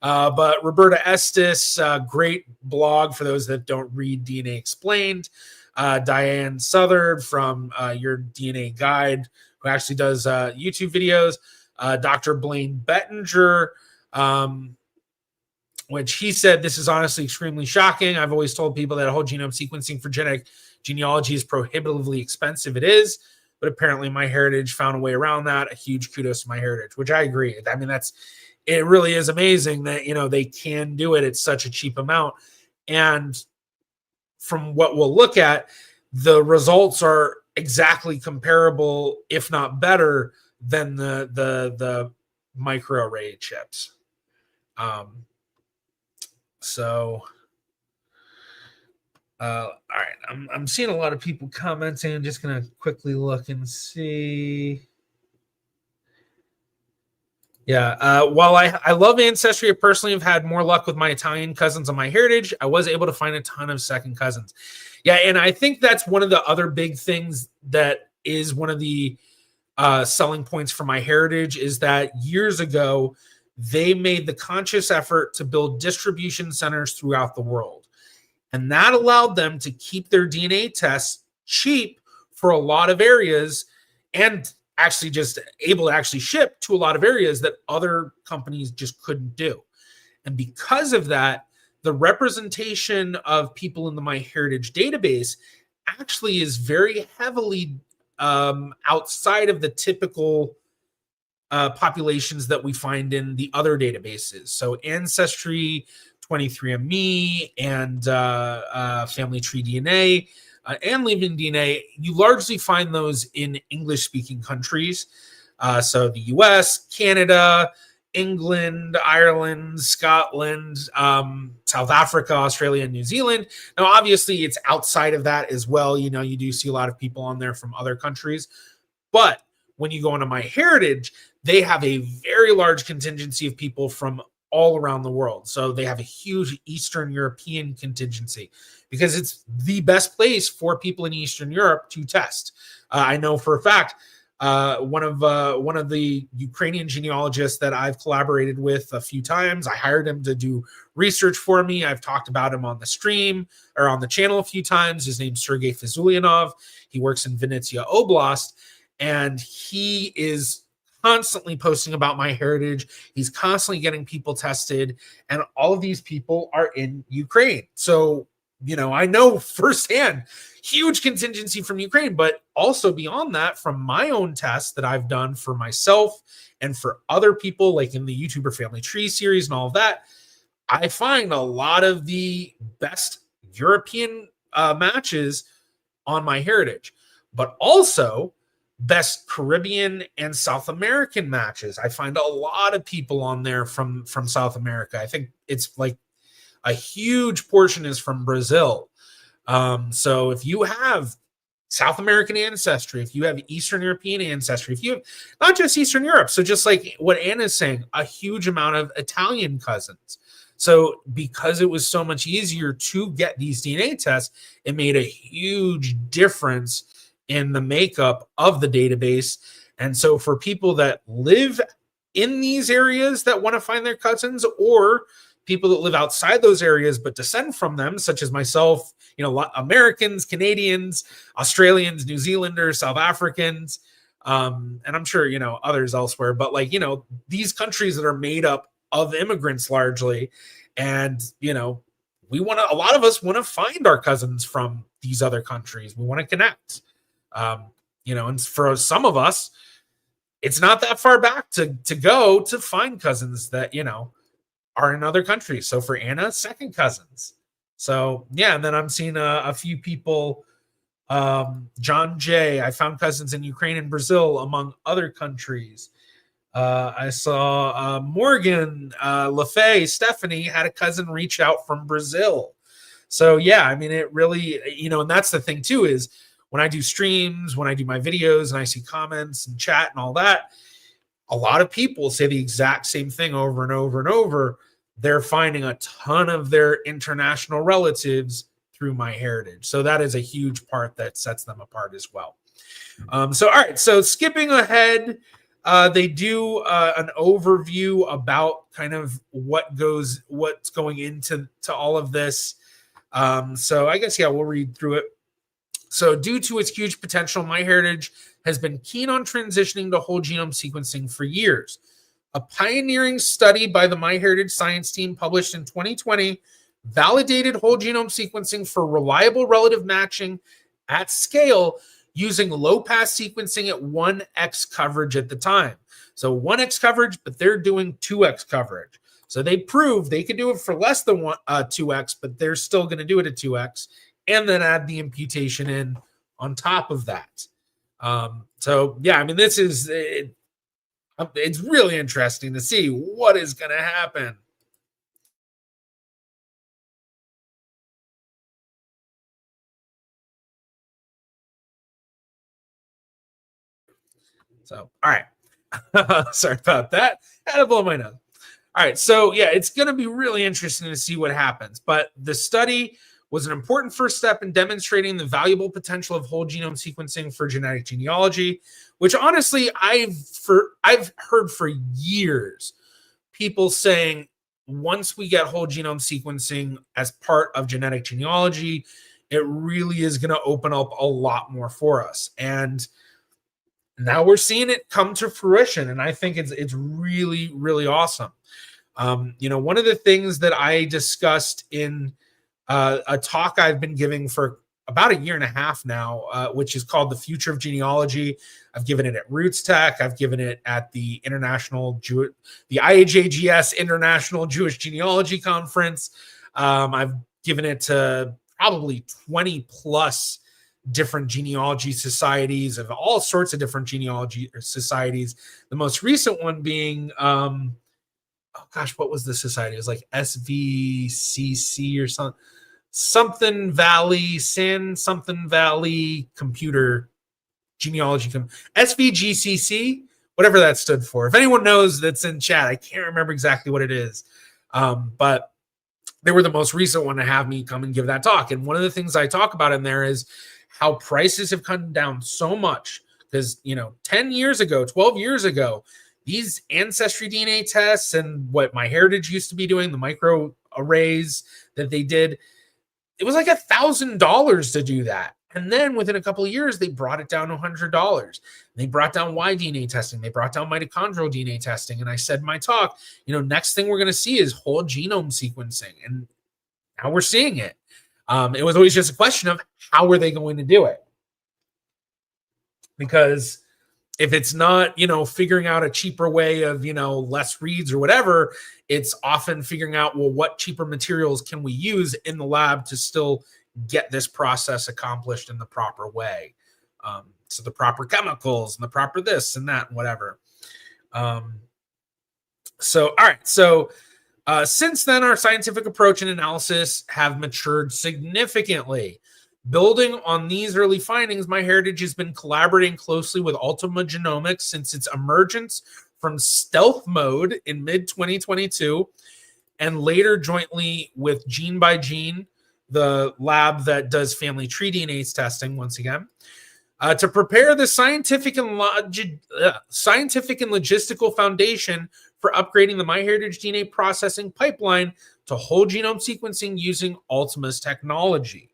Speaker 1: But Roberta Estes, great blog for those that don't read DNA Explained. Diane Southard from Your DNA Guide, who actually does YouTube videos. Dr. Blaine Bettinger, which he said, this is honestly extremely shocking. I've always told people that whole genome sequencing for genetic genealogy is prohibitively expensive. It is, but apparently MyHeritage found a way around that. A huge kudos to MyHeritage, which I agree. I mean, it really is amazing that, they can do it at such a cheap amount. And from what we'll look at, the results are exactly comparable, if not better, than the microarray chips. So, all right, I'm seeing a lot of people commenting. I'm just gonna quickly look and see. Yeah, while I love Ancestry, I personally have had more luck with my Italian cousins on MyHeritage. I was able to find a ton of second cousins. Yeah, and I think that's one of the other big things that is one of the selling points for MyHeritage is that years ago, they made the conscious effort to build distribution centers throughout the world. And that allowed them to keep their DNA tests cheap for a lot of areas and actually just able to actually ship to a lot of areas that other companies just couldn't do. And because of that, the representation of people in the MyHeritage database actually is very heavily outside of the typical populations that we find in the other databases. So Ancestry, 23andMe, and Family Tree DNA, and Living DNA, you largely find those in English-speaking countries. So the US, Canada, England, Ireland, Scotland, South Africa, Australia, and New Zealand. Now, obviously, it's outside of that as well. You do see a lot of people on there from other countries. But when you go onto MyHeritage, they have a very large contingency of people from all around the world. So they have a huge Eastern European contingency because it's the best place for people in Eastern Europe to test. I know for a fact, one of the Ukrainian genealogists that I've collaborated with a few times, I hired him to do research for me. I've talked about him on the stream or on the channel a few times. His name's Sergei Fazulyanov. He works in Vinnytsia Oblast, and he is constantly posting about MyHeritage. He's constantly getting people tested, and all of these people are in Ukraine. So, I know firsthand, huge contingency from Ukraine, but also beyond that, from my own tests that I've done for myself and for other people, like in the YouTuber Family Tree series and all of that, I find a lot of the best European matches on MyHeritage, but also best Caribbean and South American matches. I find a lot of people on there from South America. I think it's like a huge portion is from Brazil. So if you have South American ancestry, if you have Eastern European ancestry, if you have not just Eastern Europe, so just like what Anna's saying, a huge amount of Italian cousins. So because it was so much easier to get these DNA tests, it made a huge difference in the makeup of the database. And so for people that live in these areas that want to find their cousins, or people that live outside those areas but descend from them, such as myself, Americans, Canadians, Australians, New Zealanders, South Africans, and I'm sure, others elsewhere, but these countries that are made up of immigrants largely. And, a lot of us want to find our cousins from these other countries. We want to connect. And for some of us, it's not that far back to go to find cousins that, are in other countries. So for Anna, second cousins. So yeah, and then I'm seeing a few people, John J. I found cousins in Ukraine and Brazil, among other countries. I saw Morgan LaFay, Stephanie had a cousin reach out from Brazil. So yeah, I mean, it really, and that's the thing too, is when I do streams, when I do my videos and I see comments and chat and all that, a lot of people say the exact same thing over and over and over. They're finding a ton of their international relatives through MyHeritage. So that is a huge part that sets them apart as well. All right. So skipping ahead, they do an overview about kind of what's going into all of this. So I guess, we'll read through it. So due to its huge potential, MyHeritage has been keen on transitioning to whole genome sequencing for years. A pioneering study by the MyHeritage science team published in 2020 validated whole genome sequencing for reliable relative matching at scale using low-pass sequencing at 1x coverage at the time. So 1x coverage, but they're doing 2x coverage. So they proved they could do it for less than 2x, but they're still going to do it at 2x, and then add the imputation in on top of that. This is it's really interesting to see what is going to happen. So, all right. Sorry about that. I had to blow my nose. All right. So, it's going to be really interesting to see what happens. But the study was an important first step in demonstrating the valuable potential of whole genome sequencing for genetic genealogy, which honestly, I've heard for years people saying once we get whole genome sequencing as part of genetic genealogy, it really is going to open up a lot more for us. And now we're seeing it come to fruition, and I think it's really, really awesome. One of the things that I discussed in a talk I've been giving for about a year and a half now, which is called The Future of Genealogy. I've given it at Roots Tech. I've given it at the IHAGS International Jewish Genealogy Conference. I've given it to probably 20 plus different genealogy societies of all sorts of different genealogy societies. The most recent one being, what was the society? It was like SVCC or something Valley Computer Genealogy, SVGCC, whatever that stood for. If anyone knows, that's in chat. I can't remember exactly what it is. But they were the most recent one to have me come and give that talk. And one of the things I talk about in there is how prices have come down so much. Because, 10 years ago, 12 years ago, these Ancestry DNA tests and what MyHeritage used to be doing, the microarrays that they did, it was like $1,000 to do that. And then within a couple of years, they brought it down to $100. They brought down Y-DNA testing. They brought down mitochondrial DNA testing. And I said in my talk, next thing we're going to see is whole genome sequencing. And now we're seeing it. It was always just a question of how are they going to do it? Because if it's not, figuring out a cheaper way of, less reads or whatever, it's often figuring out, well, what cheaper materials can we use in the lab to still get this process accomplished in the proper way? So the proper chemicals and the proper this and that and whatever. All right. So since then, our scientific approach and analysis have matured significantly. Building on these early findings, MyHeritage has been collaborating closely with Ultima Genomics since its emergence from stealth mode in mid-2022, and later jointly with Gene by Gene, the lab that does family tree DNA testing once again, to prepare the scientific and logistical foundation for upgrading the MyHeritage DNA processing pipeline to whole genome sequencing using Ultima's technology.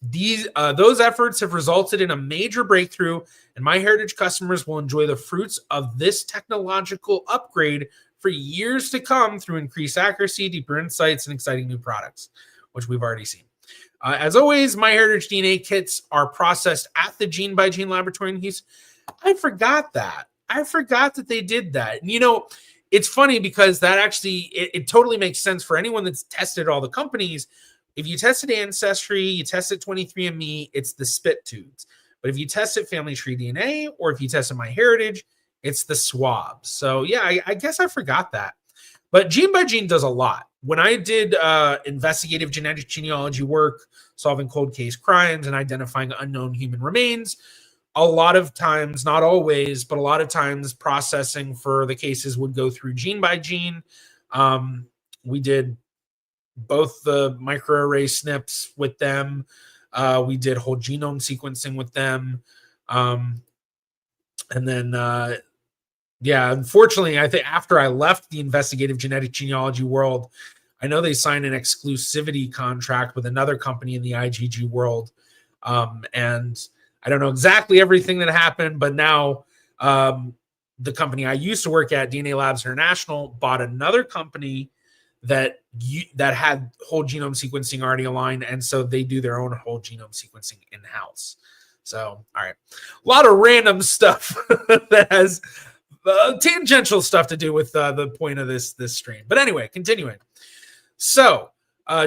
Speaker 1: Those efforts have resulted in a major breakthrough, and MyHeritage customers will enjoy the fruits of this technological upgrade for years to come through increased accuracy, deeper insights, and exciting new products, which we've already seen. As always, MyHeritage DNA kits are processed at the Gene by Gene laboratory in Houston. I forgot that they did that. And, it's funny because that actually, it totally makes sense for anyone that's tested all the companies. If you tested Ancestry, you tested 23andMe, it's the spit tubes. But if you tested Family Tree DNA or if you tested MyHeritage, it's the swabs. So, I guess I forgot that. But Gene by Gene does a lot. when I did investigative genetic genealogy work, solving cold case crimes and identifying unknown human remains, a lot of times, not always, but a lot of times processing for the cases would go through gene by gene. We did both the microarray SNPs with them. We did whole genome sequencing with them. And then, yeah, unfortunately, I think after I left the investigative genetic genealogy world, I know they signed an exclusivity contract with another company in the IgG world. And I don't know exactly everything that happened, but now the company I used to work at, DNA Labs International, bought another company that had whole genome sequencing already aligned, and so they do their own whole genome sequencing in-house. So, all right, a lot of random stuff that has tangential stuff to do with the point of this stream. But anyway, continuing. So,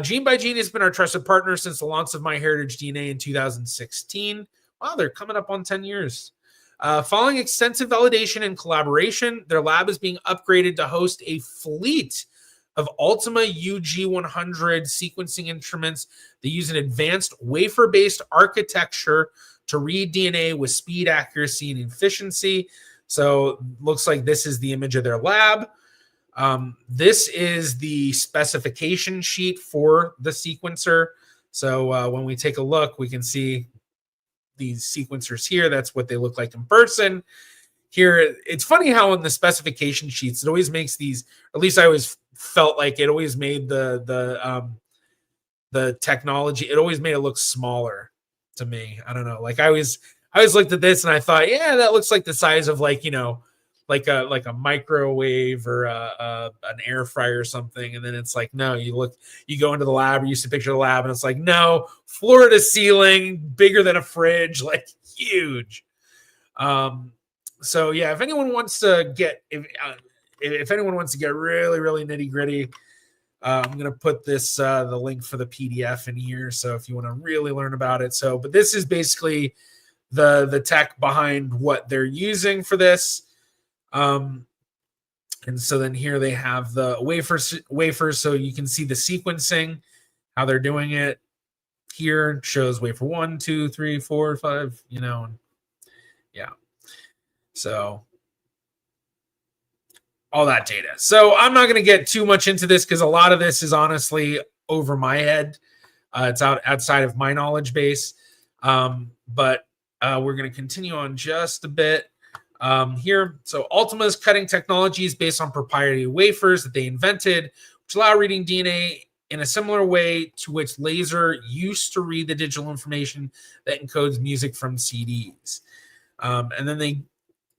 Speaker 1: Gene by Gene has been our trusted partner since the launch of MyHeritage DNA in 2016. Wow, they're coming up on 10 years. Following extensive validation and collaboration, their lab is being upgraded to host a fleet of Ultima UG100 sequencing instruments that use an advanced wafer-based architecture to read DNA with speed, accuracy, and efficiency. So looks like this is the image of their lab. This is the specification sheet for the sequencer. So when we take a look, we can see these sequencers here. That's what they look like in person. Here, it's funny how in the specification sheets, it always makes these, or at least I always felt like it always made the technology, it always made it look smaller to me. I don't know. Like I always looked at this and I thought, yeah, that looks like the size of like, you know, like a microwave or an air fryer or something. And then it's like, no, you go into the lab, or you see a picture of the lab, and it's like, no, floor to ceiling, bigger than a fridge, like huge. So yeah, if anyone wants to get, if anyone wants to get really, really nitty gritty, I'm going to put this, the link for the PDF in here. So if you want to really learn about it. So, but this is basically the tech behind what they're using for this. And so then here they have the wafers, so you can see the sequencing, how they're doing it. Here shows wafer 1, 2, 3, 4, 5, you know, yeah. So all that data. So I'm not going to get too much into this because a lot of this is honestly over my head. It's outside of my knowledge base. But we're going to continue on just a bit. Here, so Ultima's cutting technology is based on proprietary wafers that they invented, which allow reading DNA in a similar way to which laser used to read the digital information that encodes music from CDs. And then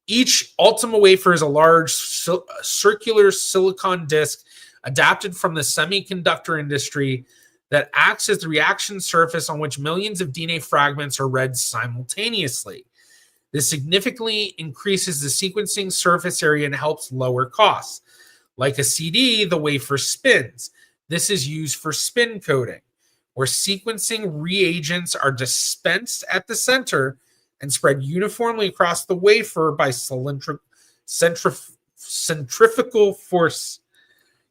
Speaker 1: each Ultima wafer is a large circular silicon disk adapted from the semiconductor industry that acts as the reaction surface on which millions of DNA fragments are read simultaneously. This significantly increases the sequencing surface area and helps lower costs. Like a CD, the wafer spins. This is used for spin coating, where sequencing reagents are dispensed at the center and spread uniformly across the wafer by centrifugal force.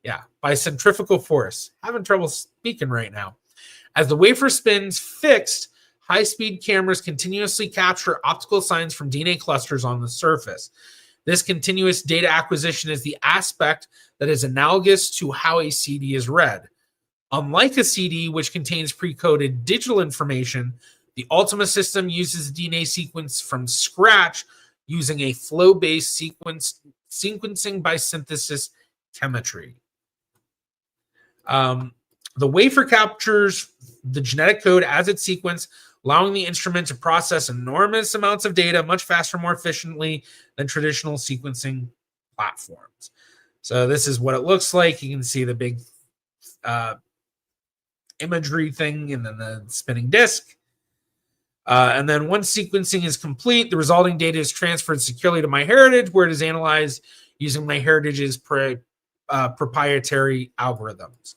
Speaker 1: Yeah, by centrifugal force. Having trouble speaking right now. As the wafer spins fixed, high-speed cameras continuously capture optical signs from DNA clusters on the surface. This continuous data acquisition is the aspect that is analogous to how a CD is read. Unlike a CD, which contains pre-coded digital information, the Ultima system uses the DNA sequence from scratch using a flow-based sequencing by synthesis chemistry. The wafer captures the genetic code as it's sequenced, allowing the instrument to process enormous amounts of data much faster, more efficiently than traditional sequencing platforms. So this is what it looks like. You can see the big imagery thing and then the spinning disk. And then once sequencing is complete, the resulting data is transferred securely to MyHeritage, where it is analyzed using MyHeritage's proprietary algorithms.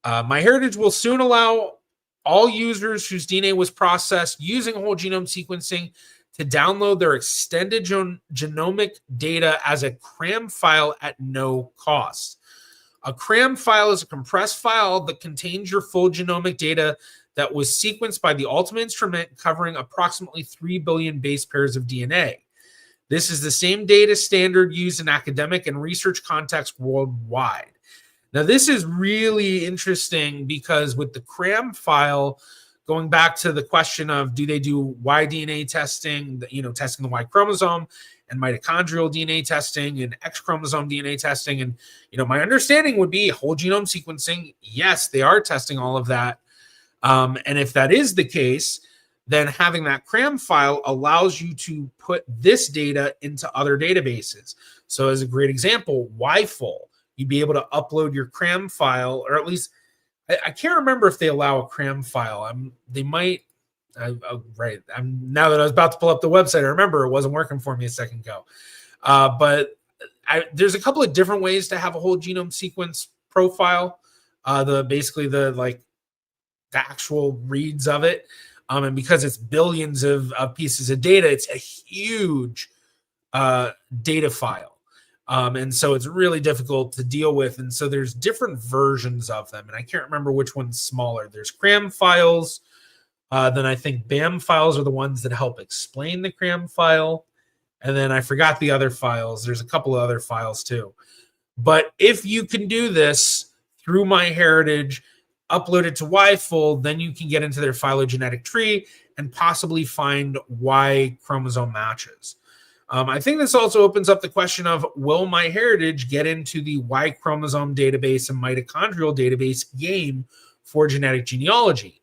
Speaker 1: MyHeritage will soon allow all users whose DNA was processed using whole genome sequencing to download their extended genomic data as a CRAM file at no cost. A CRAM file is a compressed file that contains your full genomic data that was sequenced by the ultimate instrument, covering approximately 3 billion base pairs of DNA. This is the same data standard used in academic and research contexts worldwide. Now, this is really interesting because with the CRAM file, going back to the question of do they do Y DNA testing, testing the Y chromosome, and mitochondrial DNA testing and X chromosome DNA testing. And, my understanding would be whole genome sequencing. Yes, they are testing all of that. And if that is the case, then having that CRAM file allows you to put this data into other databases. So as a great example, YFull, you'd be able to upload your CRAM file, or at least I can't remember if they allow a CRAM file. They might. Right. Now that I was about to pull up the website, I remember it wasn't working for me a second ago. But there's a couple of different ways to have a whole genome sequence profile. The actual reads of it. And because it's billions of pieces of data, it's a huge data file. And so it's really difficult to deal with. And so there's different versions of them. And I can't remember which one's smaller. There's CRAM files. Then I think BAM files are the ones that help explain the CRAM file. And then I forgot the other files. There's a couple of other files too. But if you can do this through MyHeritage, upload it to YFull, then you can get into their phylogenetic tree and possibly find Y chromosome matches. I think this also opens up the question of, will MyHeritage get into the Y chromosome database and mitochondrial database game for genetic genealogy?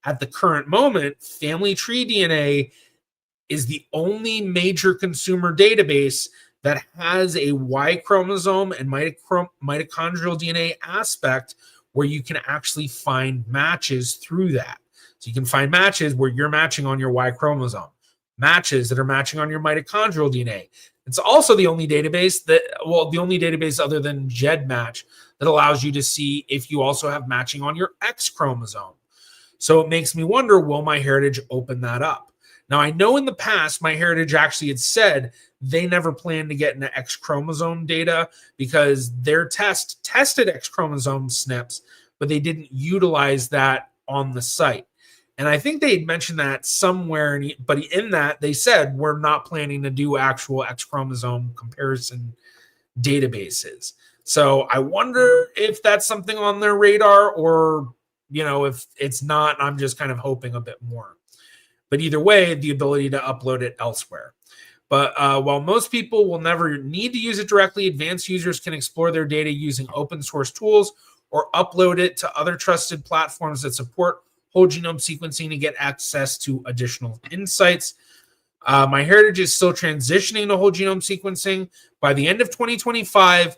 Speaker 1: At the current moment, Family Tree DNA is the only major consumer database that has a Y chromosome and mitochondrial DNA aspect where you can actually find matches through that. So you can find matches where you're matching on your Y chromosome, matches that are matching on your mitochondrial DNA. It's also the only database the only database other than GEDmatch that allows you to see if you also have matching on your X chromosome. So it makes me wonder, will MyHeritage open that up? Now, I know in the past, MyHeritage actually had said they never planned to get into X chromosome data because their test tested X chromosome SNPs, but they didn't utilize that on the site. And I think they had mentioned that somewhere, but in that they said, we're not planning to do actual X chromosome comparison databases. So I wonder if that's something on their radar, or if it's not, I'm just kind of hoping a bit more. But either way, the ability to upload it elsewhere. But while most people will never need to use it directly, advanced users can explore their data using open source tools or upload it to other trusted platforms that support whole genome sequencing to get access to additional insights. MyHeritage is still transitioning to whole genome sequencing. By the end of 2025,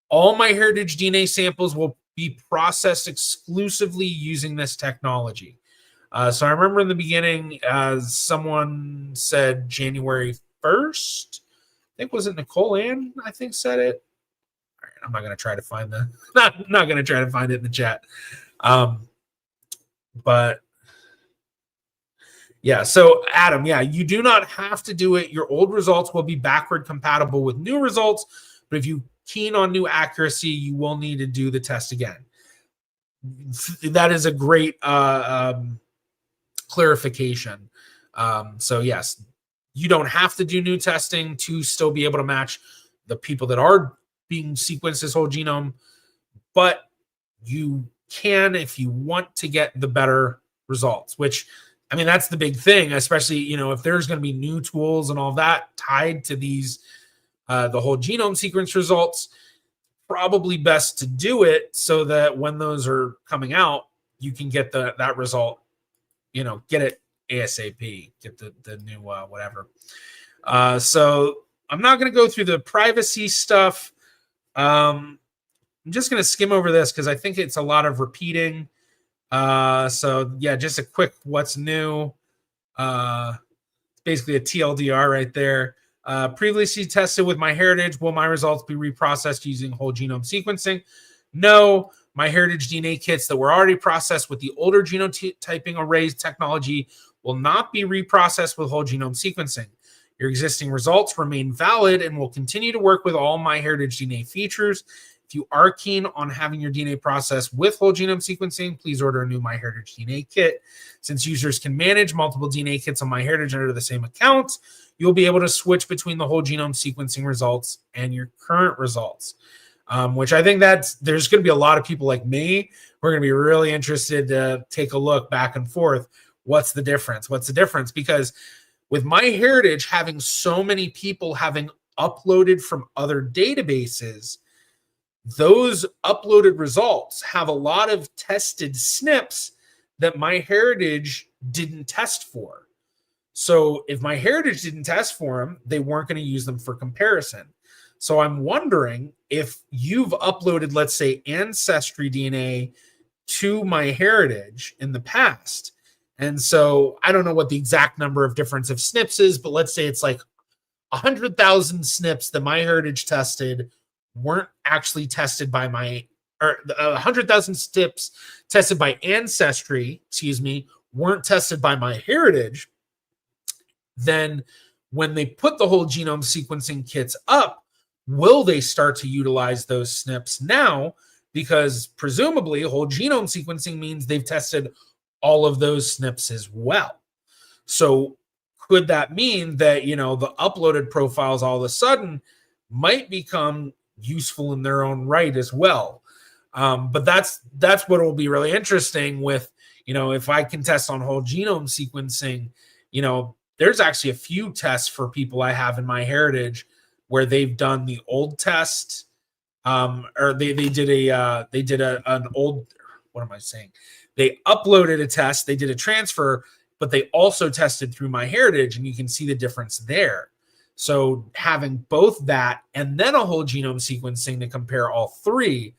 Speaker 1: all MyHeritage DNA samples will be processed exclusively using this technology. So I remember in the beginning, someone said January 1st. I think, was it Nicole Ann? I think said it. All right, I'm not going to try to find not going to try to find it in the chat. But yeah, so Adam, you do not have to do it. Your old results will be backward compatible with new results, but if you keen on new accuracy, you will need to do the test again. That is a great clarification. So yes, you don't have to do new testing to still be able to match the people that are being sequenced as whole genome, but you can if you want to get the better results, which, I mean, that's the big thing, especially, if there's going to be new tools and all that tied to these, the whole genome sequence results, probably best to do it so that when those are coming out, you can get that result, get it ASAP, get the new whatever. So I'm not going to go through the privacy stuff. I'm just going to skim over this because I think it's a lot of repeating. So yeah, just a quick what's new. It's basically a TLDR right there. Previously tested with MyHeritage. Will my results be reprocessed using whole genome sequencing? No. MyHeritage DNA kits that were already processed with the older genotyping arrays technology will not be reprocessed with whole genome sequencing. Your existing results remain valid and will continue to work with all MyHeritage DNA features. If you are keen on having your DNA processed with whole genome sequencing, please order a new MyHeritage DNA kit. Since users can manage multiple DNA kits on MyHeritage under the same account, you'll be able to switch between the whole genome sequencing results and your current results, which I think that there's going to be a lot of people like me who are going to be really interested to take a look back and forth. What's the difference? What's the difference? Because with MyHeritage having so many people having uploaded from other databases, those uploaded results have a lot of tested SNPs that MyHeritage didn't test for. So if MyHeritage didn't test for them, they weren't going to use them for comparison. So I'm wondering if you've uploaded, let's say, Ancestry DNA to MyHeritage in the past. And so I don't know what the exact number of difference of SNPs is, but let's say it's like 100,000 SNPs that MyHeritage tested weren't actually tested by 100,000 SNPs tested by Ancestry, weren't tested by MyHeritage. Then when they put the whole genome sequencing kits up, will they start to utilize those SNPs now? Because presumably whole genome sequencing means they've tested all of those SNPs as well. So could that mean that, the uploaded profiles all of a sudden might become useful in their own right as well? But that's what will be really interesting with, if I can test on whole genome sequencing, there's actually a few tests for people I have in MyHeritage where they've done the old test, or they did an old, what am I saying? They uploaded a test, they did a transfer, but they also tested through MyHeritage, and you can see the difference there. So having both that and then a whole genome sequencing to compare all three,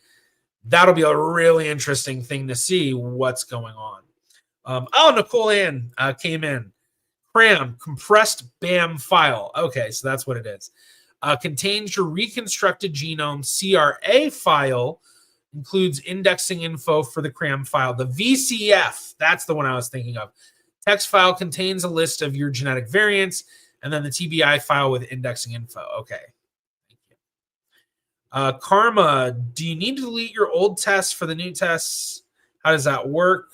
Speaker 1: that'll be a really interesting thing to see what's going on. Nicole Ann came in. CRAM, compressed BAM file. Okay, so that's what it is. Contains your reconstructed genome CRA file, includes indexing info for the CRAM file. The VCF, that's the one I was thinking of. Text file contains a list of your genetic variants, and then the TBI file with indexing info. Okay. Thank you. Karma, do you need to delete your old tests for the new tests? How does that work?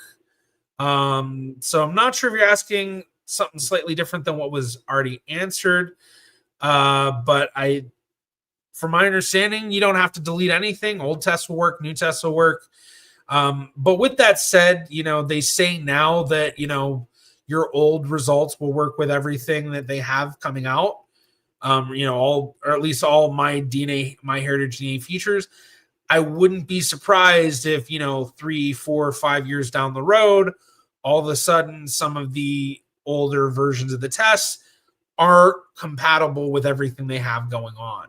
Speaker 1: So I'm not sure if you're asking something slightly different than what was already answered. But from my understanding, you don't have to delete anything. Old tests will work, new tests will work. But with that said, they say now that, your old results will work with everything that they have coming out. All, or at least all MyHeritage DNA features. I wouldn't be surprised if, 3, 4, 5 years down the road, all of a sudden some of the older versions of the tests are compatible with everything they have going on.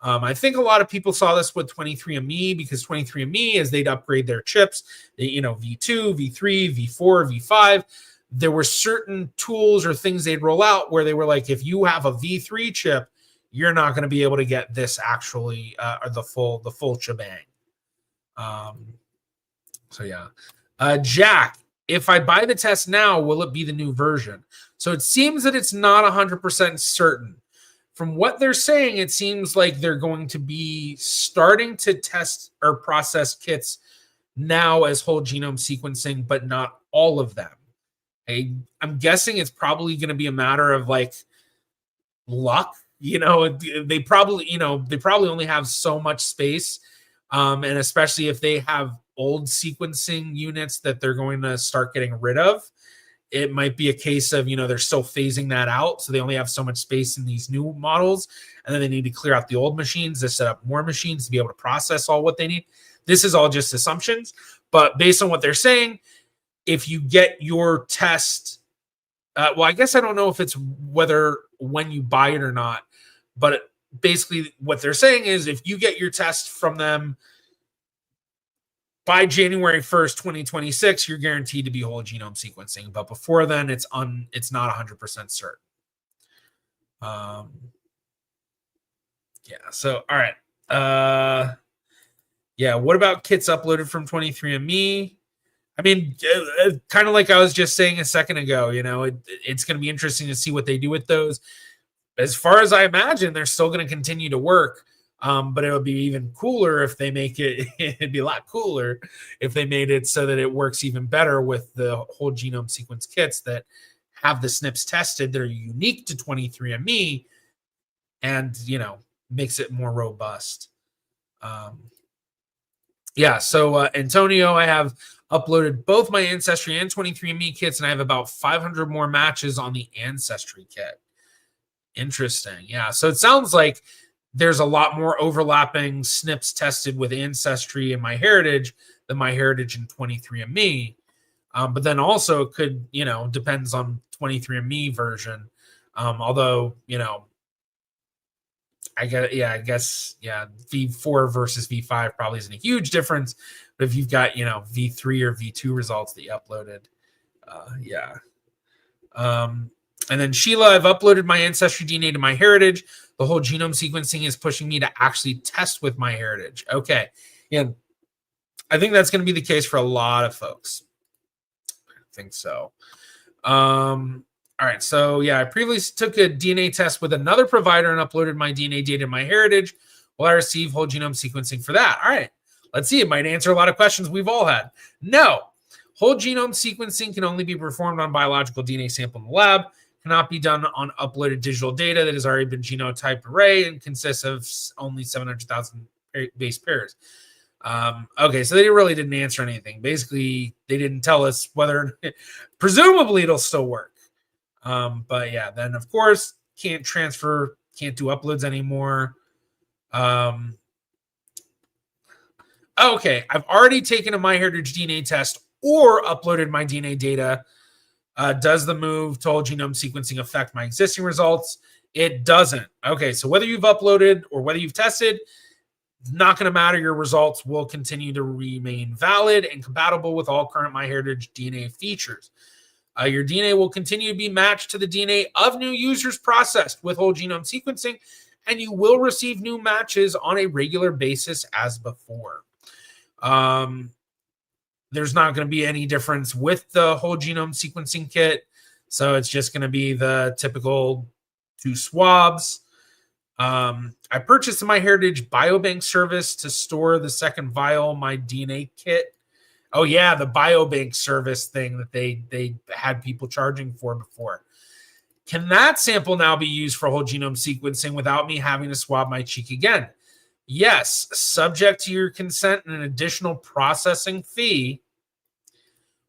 Speaker 1: I think a lot of people saw this with 23andMe, because 23andMe, as they'd upgrade their chips, V2, V3, V4, V5, there were certain tools or things they'd roll out where they were like, if you have a V3 chip, you're not going to be able to get this actually, or the full shebang. So yeah. Jack, if I buy the test now, will it be the new version? So it seems that it's not 100% certain. From what they're saying, it seems like they're going to be starting to test or process kits now as whole genome sequencing, but not all of them. I'm guessing it's probably going to be a matter of like luck. They probably only have so much space. And especially if they have old sequencing units that they're going to start getting rid of, it might be a case of, they're still phasing that out. So they only have so much space in these new models. And then they need to clear out the old machines to set up more machines to be able to process all what they need. This is all just assumptions. But based on what they're saying, if you get your test, I guess I don't know if it's when you buy it or not. But basically what they're saying is if you get your test from them by January 1st, 2026, you're guaranteed to be whole genome sequencing. But before then, it's not 100% certain. Yeah. So, all right. Yeah. What about kits uploaded from 23andMe? I mean, kind of like I was just saying a second ago, it's going to be interesting to see what they do with those. As far as I imagine, they're still going to continue to work. But it would be even cooler if they make it, it'd be a lot cooler if they made it so that it works even better with the whole genome sequence kits that have the SNPs tested that are unique to 23andMe and, makes it more robust. So Antonio, I have uploaded both my Ancestry and 23andMe kits, and I have about 500 more matches on the Ancestry kit. Interesting. Yeah. So it sounds like there's a lot more overlapping SNPs tested with Ancestry and MyHeritage than MyHeritage and 23andMe. But then also it could, depends on 23andMe version. Although, I guess V4 versus V5 probably isn't a huge difference. But if you've got, V3 or V2 results that you uploaded, and then Sheila, I've uploaded my Ancestry DNA to MyHeritage. The whole genome sequencing is pushing me to actually test with MyHeritage. Okay. And I think that's going to be the case for a lot of folks. I think so. All right. So, I previously took a DNA test with another provider and uploaded my DNA data to MyHeritage. Will I receive whole genome sequencing for that? All right. Let's see. It might answer a lot of questions we've all had. No. Whole genome sequencing can only be performed on biological DNA sample in the lab. Cannot be done on uploaded digital data that has already been genotyped array and consists of only 700,000 base pairs. Okay, so they really didn't answer anything. Basically, they didn't tell us whether, presumably it'll still work. But then of course, can't do uploads anymore. Okay, I've already taken a MyHeritage DNA test or uploaded my DNA data. Does the move to whole genome sequencing affect my existing results? It doesn't. Okay, so whether you've uploaded or whether you've tested, not going to matter. Your results will continue to remain valid and compatible with all current MyHeritage DNA features. Your DNA will continue to be matched to the DNA of new users processed with whole genome sequencing, and you will receive new matches on a regular basis as before. There's not going to be any difference with the whole genome sequencing kit. So it's just going to be the typical 2 swabs. I purchased the MyHeritage Biobank service to store the second vial, my DNA kit. Oh, yeah, the Biobank service thing that they had people charging for before. Can that sample now be used for whole genome sequencing without me having to swab my cheek again? Yes, subject to your consent and an additional processing fee.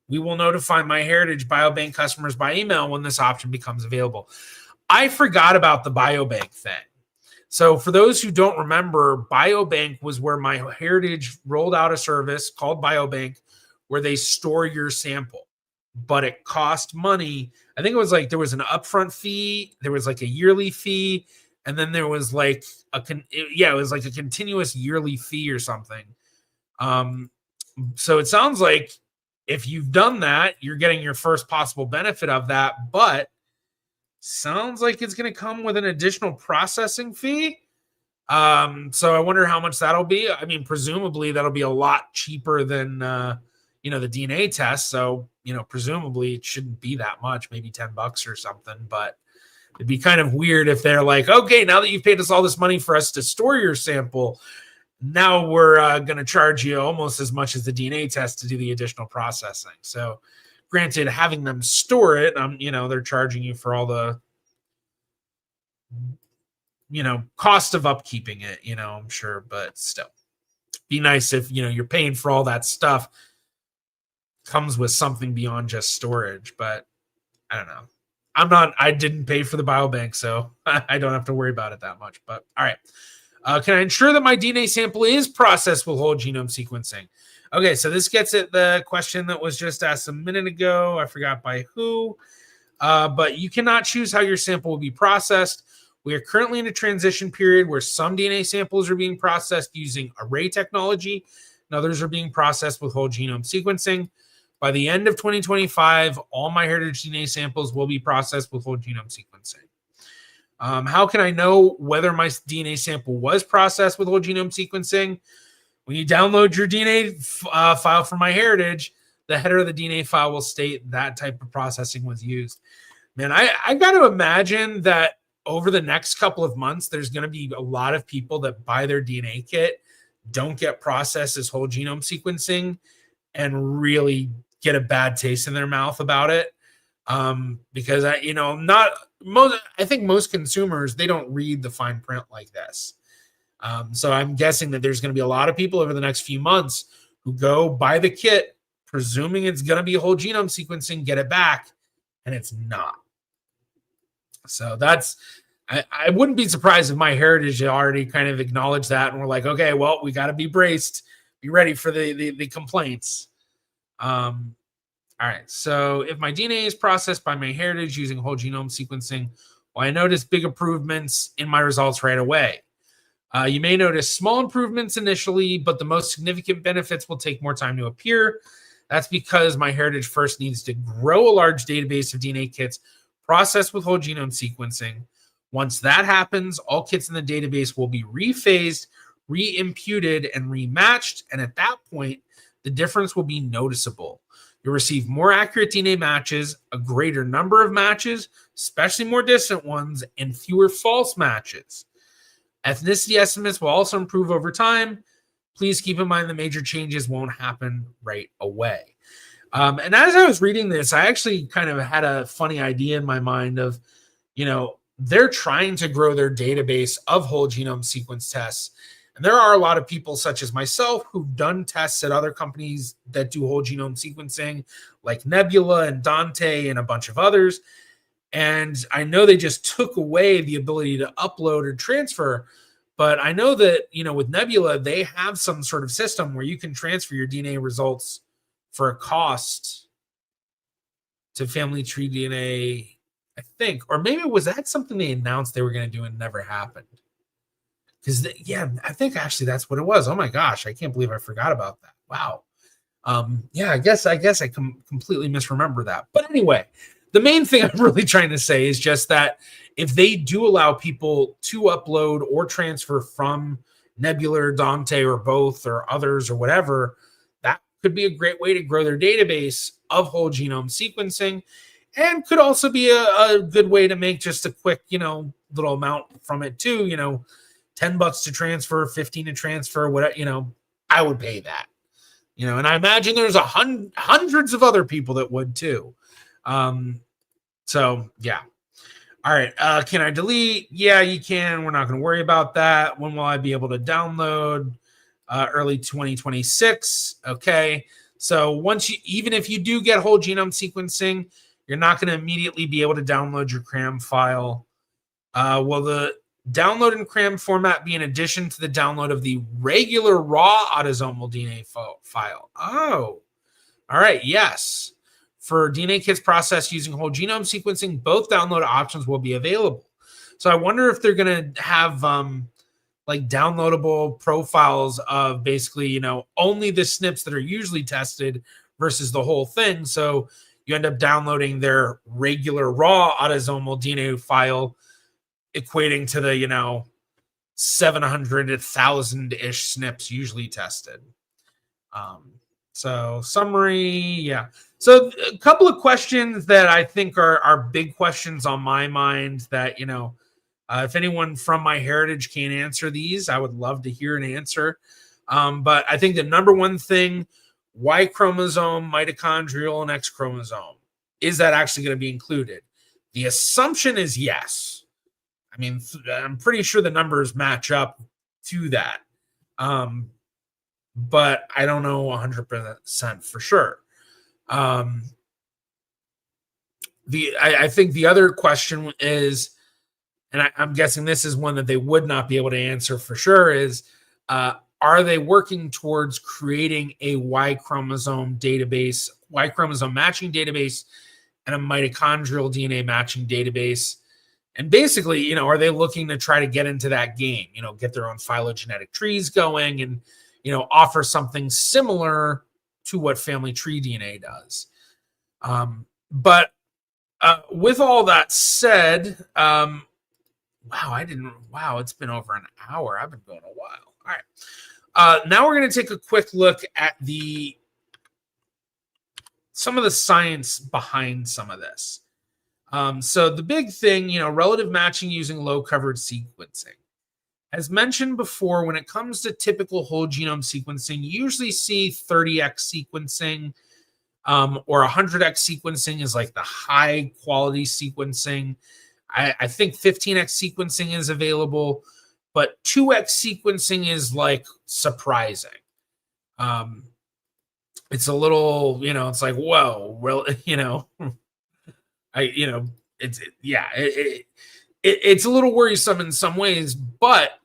Speaker 1: We will notify MyHeritage Biobank customers by email when this option becomes available. I forgot about the Biobank thing. So for those who don't remember, Biobank was where MyHeritage rolled out a service called Biobank where they store your sample, but it cost money. I think it was like there was an upfront fee, there was like a yearly fee, and then there was like it was like a continuous yearly fee or something. So it sounds like if you've done that, you're getting your first possible benefit of that, but sounds like it's going to come with an additional processing fee. So I wonder how much that'll be. I mean, presumably that'll be a lot cheaper than, the DNA test. So, presumably it shouldn't be that much, maybe $10 or something, but it'd be kind of weird if they're like, okay, now that you've paid us all this money for us to store your sample, now we're going to charge you almost as much as the DNA test to do the additional processing. So granted, having them store it, they're charging you for all the, cost of upkeeping it, I'm sure, but still be nice if, you're paying for all that stuff comes with something beyond just storage, but I don't know. I didn't pay for the biobank, so I don't have to worry about it that much, but all right. Can I ensure that my DNA sample is processed with whole genome sequencing? Okay, so this gets at the question that was just asked a minute ago. I forgot by who, but you cannot choose how your sample will be processed. We are currently in a transition period where some DNA samples are being processed using array technology, and others are being processed with whole genome sequencing. By the end of 2025, all MyHeritage DNA samples will be processed with whole genome sequencing. How can I know whether my DNA sample was processed with whole genome sequencing? When you download your DNA file from MyHeritage, the header of the DNA file will state that type of processing was used. Man, I got to imagine that over the next couple of months, there's going to be a lot of people that buy their DNA kit, don't get processed as whole genome sequencing, and really get a bad taste in their mouth about it. Because I think most consumers, they don't read the fine print like this. So I'm guessing that there's going to be a lot of people over the next few months who go buy the kit, presuming it's going to be whole genome sequencing, get it back, and it's not. So I wouldn't be surprised if MyHeritage already kind of acknowledged that, and we're like, okay, well, we got to be braced, be ready for the complaints. All right, so if my DNA is processed by MyHeritage using whole genome sequencing, well, I notice big improvements in my results right away. You may notice small improvements initially, but the most significant benefits will take more time to appear. That's because MyHeritage first needs to grow a large database of DNA kits processed with whole genome sequencing. Once that happens, all kits in the database will be rephased, re-imputed, and rematched. And at that point, the difference will be noticeable. You'll receive more accurate DNA matches, a greater number of matches, especially more distant ones, and fewer false matches. Ethnicity estimates will also improve over time. Please keep in mind the major changes won't happen right away. And as I was reading this, I actually kind of had a funny idea in my mind of, they're trying to grow their database of whole genome sequence tests. And there are a lot of people such as myself who've done tests at other companies that do whole genome sequencing, like Nebula and Dante and a bunch of others. And I know they just took away the ability to upload or transfer. But I know that, with Nebula, they have some sort of system where you can transfer your DNA results for a cost to Family Tree DNA, I think. Or maybe was that something they announced they were going to do and never happened? Because, I think actually that's what it was. Oh, my gosh. I can't believe I forgot about that. Wow. I guess I completely misremember that. But anyway, the main thing I'm really trying to say is just that if they do allow people to upload or transfer from Nebula or Dante or both or others or whatever, that could be a great way to grow their database of whole genome sequencing, and could also be a good way to make just a quick, little amount from it too. $10 to transfer, 15 to transfer, whatever, I would pay that. And I imagine there's hundreds of other people that would too. So yeah. All right. Can I delete? Yeah, you can. We're not going to worry about that. When will I be able to download? Early 2026. Okay. So even if you do get whole genome sequencing, you're not going to immediately be able to download your CRAM file. Will the download in CRAM format be in addition to the download of the regular raw autosomal DNA file? Oh, all right. Yes. For DNA kits processed using whole genome sequencing, both download options will be available. So I wonder if they're going to have like downloadable profiles of basically, only the SNPs that are usually tested versus the whole thing. So you end up downloading their regular raw autosomal DNA file, equating to the, 700 to 1,000-ish SNPs usually tested. So summary, yeah. So a couple of questions that I think are big questions on my mind that, if anyone from MyHeritage can answer these, I would love to hear an answer. But I think the number one thing, Y chromosome, mitochondrial, and X chromosome, is that actually going to be included? The assumption is yes. I mean, I'm pretty sure the numbers match up to that. But I don't know 100% for sure. I think the other question is, and I'm guessing this is one that they would not be able to answer for sure, is are they working towards creating a Y chromosome database, Y chromosome matching database, and a mitochondrial DNA matching database? And basically, are they looking to try to get into that game, get their own phylogenetic trees going and, offer something similar to what Family Tree DNA does? But with all that said, wow, it's been over an hour. I've been going a while. All right. Now we're going to take a quick look at some of the science behind some of this. So the big thing, relative matching using low coverage sequencing. As mentioned before, when it comes to typical whole genome sequencing, you usually see 30x sequencing, or 100x sequencing is like the high quality sequencing. I think 15x sequencing is available, but 2x sequencing is like surprising. It's a little, it's like, whoa, well, it's a little worrisome in some ways, but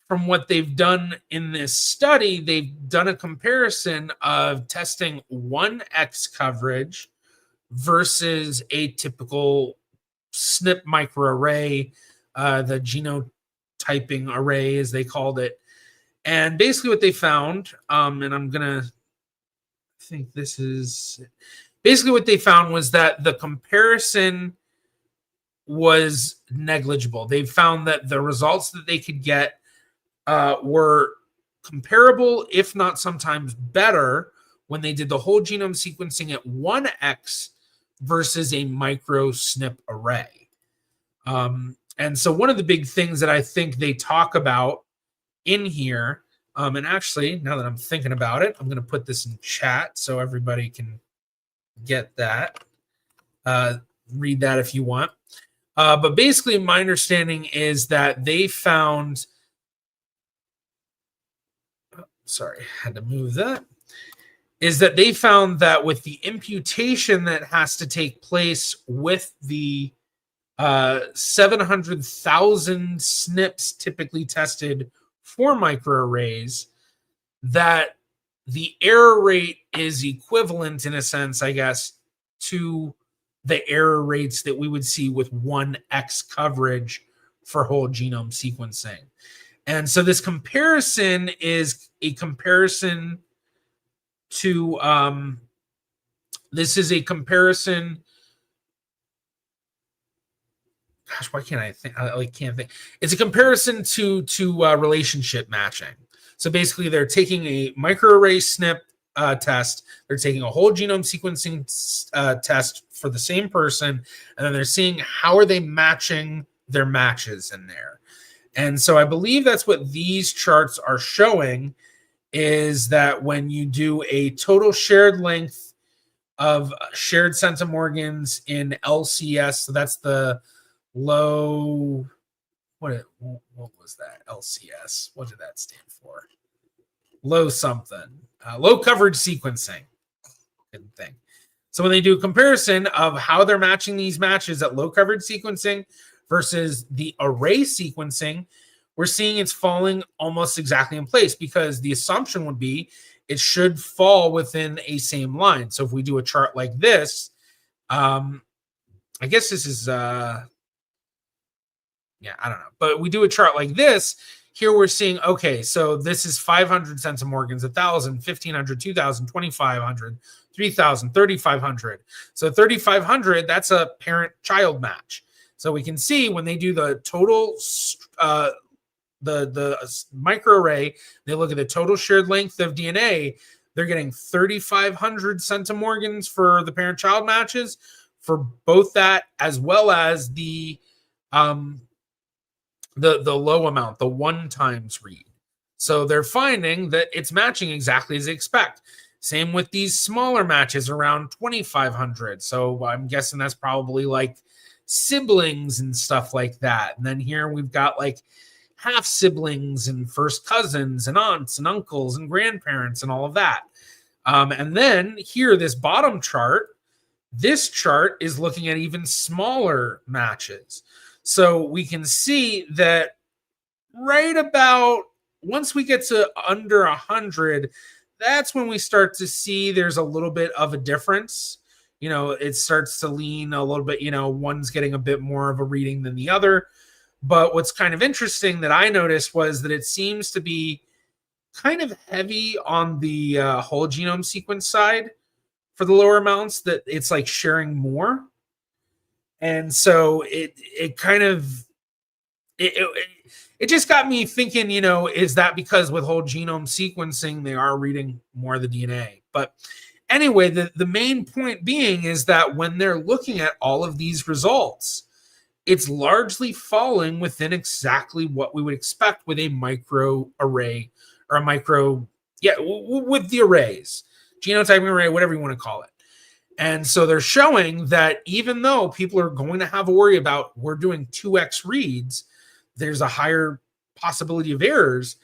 Speaker 1: from what they've done in this study, they've done a comparison of testing 1x coverage versus a typical SNP microarray, the genotyping array, as they called it. And basically what they found, and I'm going to think this is basically what they found, was that the comparison was negligible. They found that the results that they could get were comparable, if not sometimes better, when they did the whole genome sequencing at 1x versus a micro SNP array. And so one of the big things that I think they talk about in here, and actually, now that I'm thinking about it, I'm going to put this in chat so everybody can get that. Read that if you want. But basically, my understanding is that they found, sorry, I had to move that, is that they found that with the imputation that has to take place with the 700,000 SNPs typically tested for microarrays, that the error rate is equivalent, in a sense, I guess, to the error rates that we would see with 1x coverage for whole genome sequencing. And so this comparison is a comparison to, gosh, why can't I think? I can't think. It's a comparison to relationship matching. So basically, they're taking a microarray SNP test, they're taking a whole genome sequencing test for the same person, and then they're seeing how are they matching their matches in there. And so I believe that's what these charts are showing, is that when you do a total shared length of shared centimorgans in LCS, so that's the low, what was that? LCS, what did that stand for? Low something, low coverage sequencing. Good thing. So when they do a comparison of how they're matching these matches at low coverage sequencing versus the array sequencing, we're seeing it's falling almost exactly in place, because the assumption would be it should fall within a same line. So if we do a chart like this, I guess this is, I don't know. But we do a chart like this, here we're seeing, okay, so this is 500 centimorgans, 1,000, 1,500, 2,000, 2,500, 3,000, 3,500. So 3,500, that's a parent-child match. So we can see when they do the total, the microarray, they look at the total shared length of DNA, they're getting 3,500 centimorgans for the parent-child matches for both that, as well as the low amount, the 1 times read. So they're finding that it's matching exactly as they expect. Same with these smaller matches around 2,500. So I'm guessing that's probably like siblings and stuff like that. And then here we've got like half siblings and first cousins and aunts and uncles and grandparents and all of that. And then here, this bottom chart, this chart is looking at even smaller matches. So we can see that right about once we get to under 100, that's when we start to see there's a little bit of a difference. It starts to lean a little bit, one's getting a bit more of a reading than the other. But what's kind of interesting that I noticed was that it seems to be kind of heavy on the whole genome sequence side for the lower amounts, that it's like sharing more. And so it kind of, it just got me thinking, is that because with whole genome sequencing, they are reading more of the DNA? But Anyway, the main point being is that when they're looking at all of these results, it's largely falling within exactly what we would expect with a microarray or a micro, with the arrays, genotyping array, whatever you want to call it. And so they're showing that even though people are going to have a worry about we're doing 2x reads, there's a higher possibility of errors.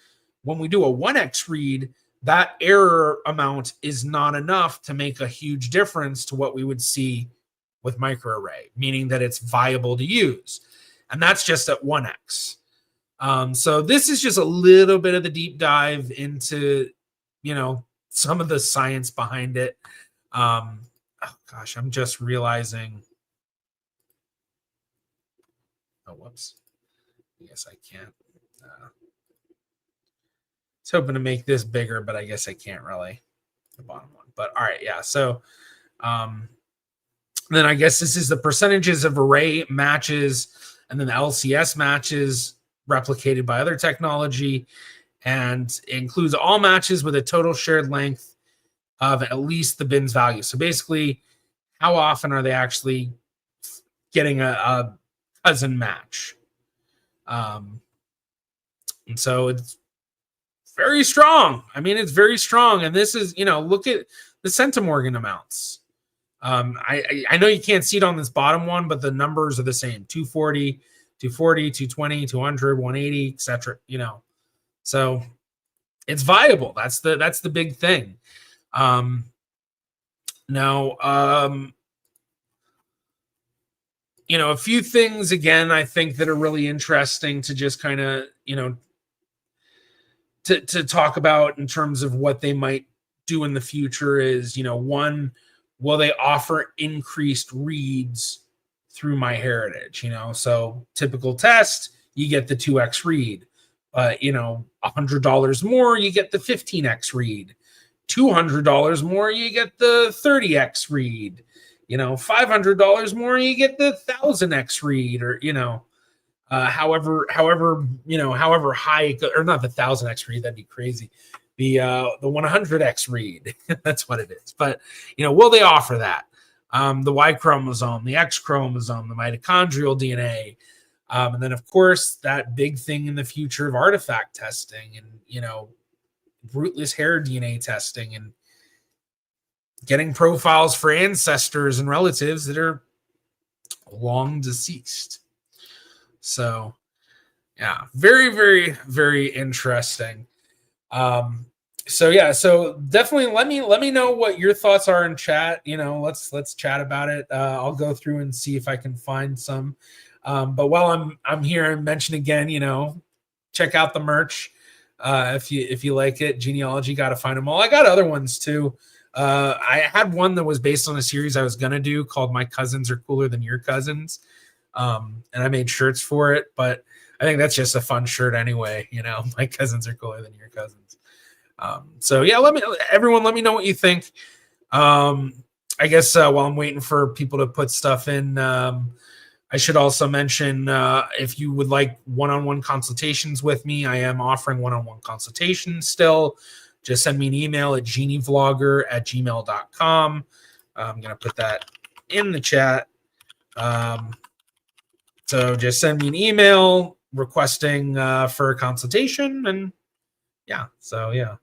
Speaker 1: When we do a 1x read, that error amount is not enough to make a huge difference to what we would see with microarray, meaning that it's viable to use. And that's just at 1x. So this is just a little bit of the deep dive into, some of the science behind it. Oh gosh, I'm just realizing. Oh, whoops. I guess I can't. I was hoping to make this bigger, but I guess I can't really. The bottom one. But all right, yeah. So then I guess this is the percentages of array matches and then the LCS matches replicated by other technology, and it includes all matches with a total shared length of at least the bin's value. So basically, how often are they actually getting a cousin match? And so it's very strong. I mean, it's very strong. And this is, look at the centimorgan amounts. I know you can't see it on this bottom one, but the numbers are the same: 240, 220, 200, 180, etc. So it's viable. That's the big thing. Now, a few things again I think that are really interesting to just kind of to talk about in terms of what they might do in the future is, one, will they offer increased reads through MyHeritage? So typical test, you get the 2x read. $100 more, you get the 15x read. $200 more, you get the 30x read. $500 more, you get the 1000x read, or however high, or not the 1000x read, that'd be crazy. The 100x read, that's what it is. But will they offer that? The Y chromosome, the X chromosome, the mitochondrial DNA, and then of course that big thing in the future of artifact testing and rootless hair DNA testing and getting profiles for ancestors and relatives that are long deceased. So yeah, very, very, very interesting. So definitely let me know what your thoughts are in chat. Let's chat about it. I'll go through and see if I can find some. But while I'm here, and mention again, check out the merch. If you like it, Genealogy, got to find them all. I got other ones too. I had one that was based on a series I was gonna do called "My Cousins Are Cooler Than Your Cousins," and I made shirts for it. But I think that's just a fun shirt anyway. My cousins are cooler than your cousins. So yeah, everyone let me know what you think. I guess while I'm waiting for people to put stuff in, I should also mention if you would like one-on-one consultations with me, I am offering one-on-one consultations still. Just send me an email at GeneaVlogger@gmail.com. I'm going to put that in the chat. So just send me an email requesting for a consultation. And yeah, so yeah.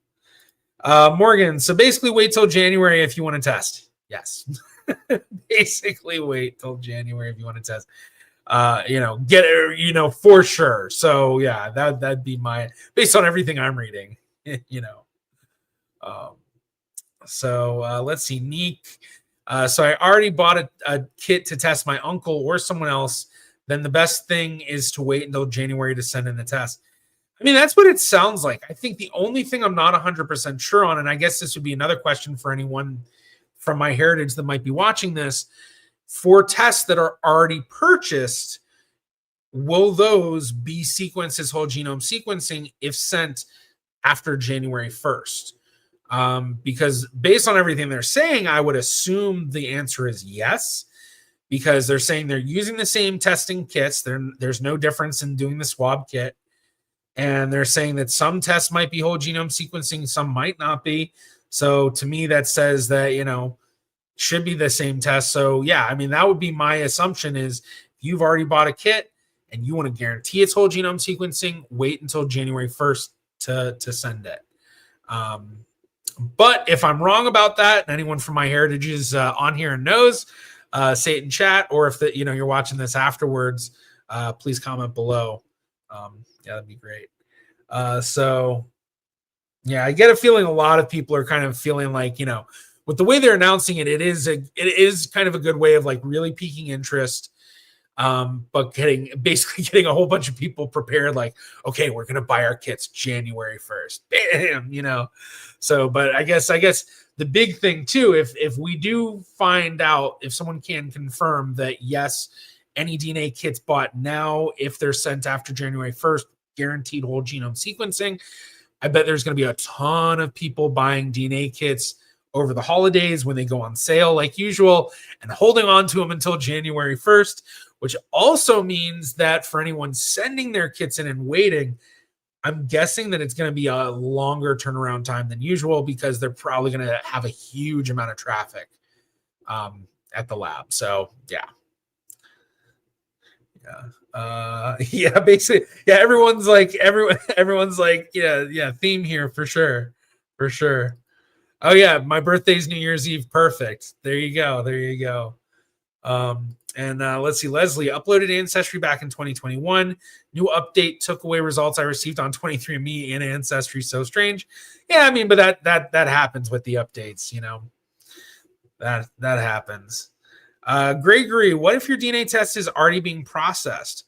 Speaker 1: Morgan, so basically wait till January if you want to test. Yes. Basically wait till January if you want to test. Get it, for sure. So yeah, that'd be based on everything I'm reading, So let's see, Neek. So I already bought a kit to test my uncle or someone else. Then the best thing is to wait until January to send in the test. I mean, that's what it sounds like. I think the only thing I'm not 100% sure on, and I guess this would be another question for anyone from MyHeritage that might be watching this, for tests that are already purchased, will those be sequenced as whole genome sequencing if sent after January 1st? Because based on everything they're saying, I would assume the answer is yes, because they're saying they're using the same testing kits. There's no difference in doing the swab kit. And they're saying that some tests might be whole genome sequencing, some might not be. So to me, that says that, should be the same test. So yeah, I mean, that would be my assumption is if you've already bought a kit and you want to guarantee it's whole genome sequencing, wait until January 1st to send it. But if I'm wrong about that, and anyone from MyHeritage's on here and knows, say it in chat, or if you're watching this afterwards, please comment below. Yeah, that'd be great. So yeah, I get a feeling a lot of people are kind of feeling like, with the way they're announcing it, it is kind of a good way of like really piquing interest. But basically getting a whole bunch of people prepared, like, okay, we're gonna buy our kits January 1st. Bam, So, but I guess the big thing too, if we do find out, if someone can confirm that yes, any DNA kits bought now, if they're sent after January 1st, guaranteed whole genome sequencing, I bet there's gonna be a ton of people buying DNA kits over the holidays when they go on sale like usual and holding on to them until January 1st, which also means that for anyone sending their kits in and waiting, I'm guessing that it's going to be a longer turnaround time than usual because they're probably going to have a huge amount of traffic at the lab. So yeah. Yeah, basically, yeah, everyone's like, yeah, theme here for sure. Oh yeah, my birthday's New Year's Eve. Perfect. There you go. And let's see, Leslie uploaded Ancestry back in 2021. New update took away results I received on 23andMe and Ancestry. So strange. Yeah, I mean, but that happens with the updates, that happens. Gregory, what if your DNA test is already being processed?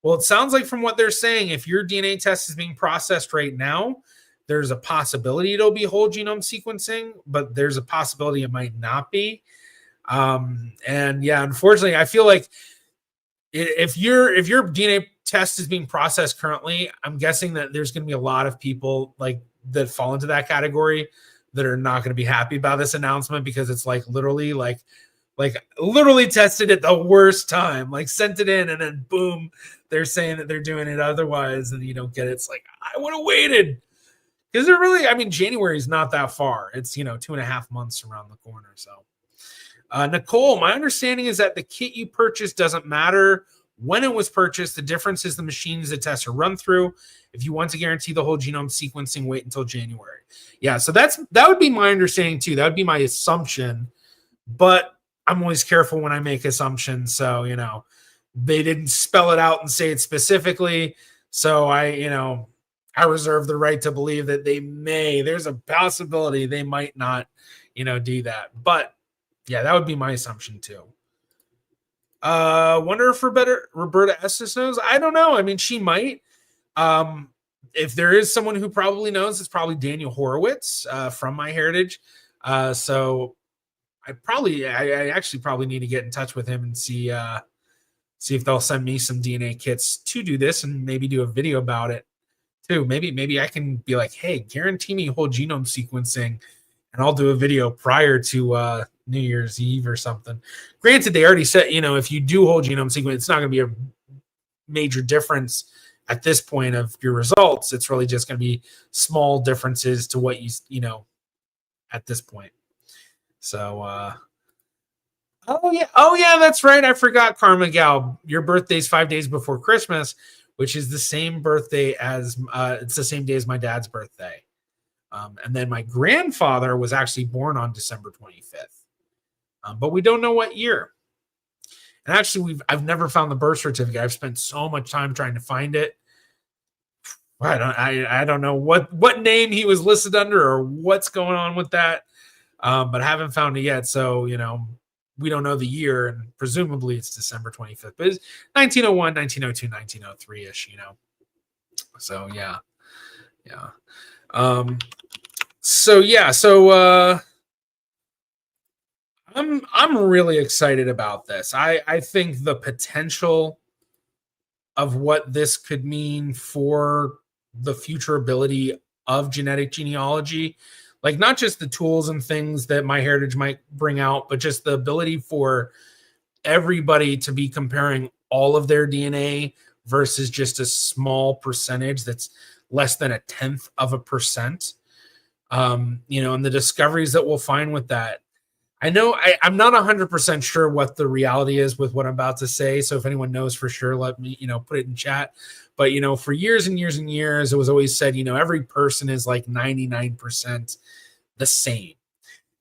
Speaker 1: Well, it sounds like from what they're saying, if your DNA test is being processed right now, there's a possibility it'll be whole genome sequencing, but there's a possibility it might not be. And yeah, unfortunately, I feel like if your DNA test is being processed currently, I'm guessing that there's going to be a lot of people like that fall into that category that are not going to be happy about this announcement because it's like literally tested at the worst time, like sent it in and then boom, they're saying that they're doing it otherwise and you don't get it. It's like, I would have waited. Because they're really, I mean, January is not that far. It's, 2.5 months around the corner. So, Nicole, my understanding is that the kit you purchased doesn't matter when it was purchased. The difference is the machines the tests are run through. If you want to guarantee the whole genome sequencing, wait until January. Yeah, so that would be my understanding too. That would be my assumption. But I'm always careful when I make assumptions. So, they didn't spell it out and say it specifically. So I reserve the right to believe that there's a possibility they might not, do that. But yeah, that would be my assumption too. Wonder if Roberta Estes knows. I don't know. I mean, she might. If there is someone who probably knows, it's probably Daniel Horowitz from MyHeritage. So I actually probably need to get in touch with him and see if they'll send me some DNA kits to do this and maybe do a video about it too. Maybe I can be like, hey, guarantee me whole genome sequencing and I'll do a video prior to New Year's Eve or something. Granted, they already said, if you do whole genome sequencing, it's not going to be a major difference at this point of your results. It's really just going to be small differences to what you at this point. So, oh yeah, that's right. I forgot, Karma Gal. Your birthday's 5 days before Christmas, which is the same birthday as it's the same day as my dad's birthday. And then my grandfather was actually born on December 25th, but we don't know what year. And actually, I've never found the birth certificate. I've spent so much time trying to find it. I don't know what name he was listed under or what's going on with that, but I haven't found it yet. So we don't know the year, and presumably it's December 25th. But it's 1901, 1902, 1903-ish. So yeah. So I'm really excited about this. I think the potential of what this could mean for the future ability of genetic genealogy, like not just the tools and things that MyHeritage might bring out, but just the ability for everybody to be comparing all of their DNA versus just a small percentage that's less than 1/10%. you know, and the discoveries that we'll find with that. I know I'm not 100% sure what the reality is with what I'm about to say. So if anyone knows for sure, let me, you know, put it in chat. But, you know, for years and years and years, it was always said, you know, every person is like 99% the same.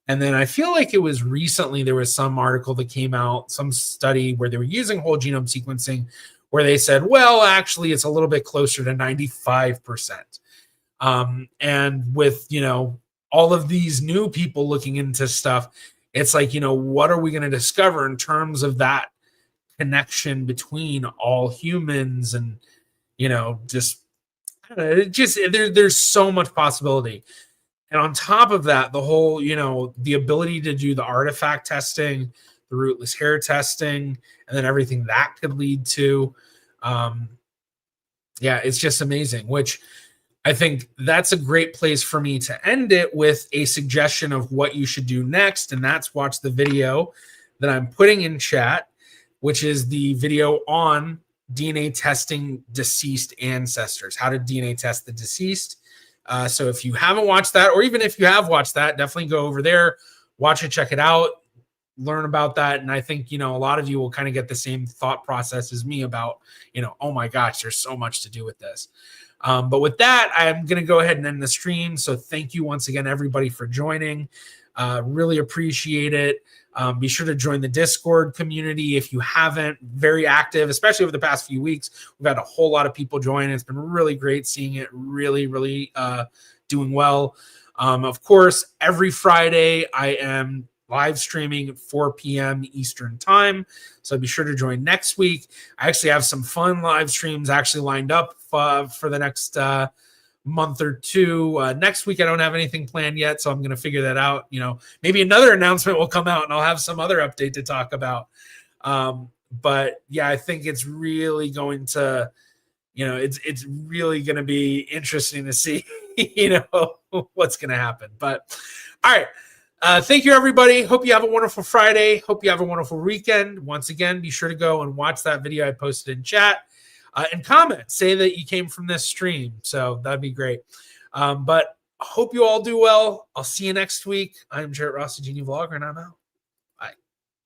Speaker 1: And then I feel like it was recently there was some article that came out, some study where they were using whole genome sequencing where they said, well, actually, it's a little bit closer to 95%. And with, you know, all of these new people looking into stuff, it's like, you know, what are we going to discover in terms of that connection between all humans and, you know, just, I don't know, there's so much possibility. And on top of that, the whole, you know, the ability to do the artifact testing, the rootless hair testing, and then everything that could lead to. Yeah, it's just amazing, which I think that's a great place for me to end it with a suggestion of what you should do next. And that's watch the video that I'm putting in chat, which is the video on DNA testing deceased ancestors, how to DNA test the deceased. So if you haven't watched that, or even if you have watched that, definitely go over there, watch it, check it out, learn about that. And I think, you know, a lot of you will kind of get the same thought process as me about, you know, oh my gosh, there's so much to do with this. But with that, I'm going to go ahead and end the stream. So thank you once again, everybody, for joining. Really appreciate it. Be sure to join the Discord community if you haven't. Very active, especially over the past few weeks. We've had a whole lot of people join. It's been really great seeing it really, really doing well. Of course, every Friday I am live streaming at 4 p.m. Eastern time. So be sure to join next week. I actually have some fun live streams actually lined up for the next month or two. Next week, I don't have anything planned yet, so I'm going to figure that out. You know, maybe another announcement will come out and I'll have some other update to talk about. But yeah, I think it's really going to, you know, it's really going to be interesting to see, you know, what's going to happen. But all right. Thank you, everybody. Hope you have a wonderful Friday. Hope you have a wonderful weekend. Once again, be sure to go and watch that video I posted in chat and comment. Say that you came from this stream. So that'd be great. But hope you all do well. I'll see you next week. I'm Jarrett Ross, the GeneaVlogger, and I'm out.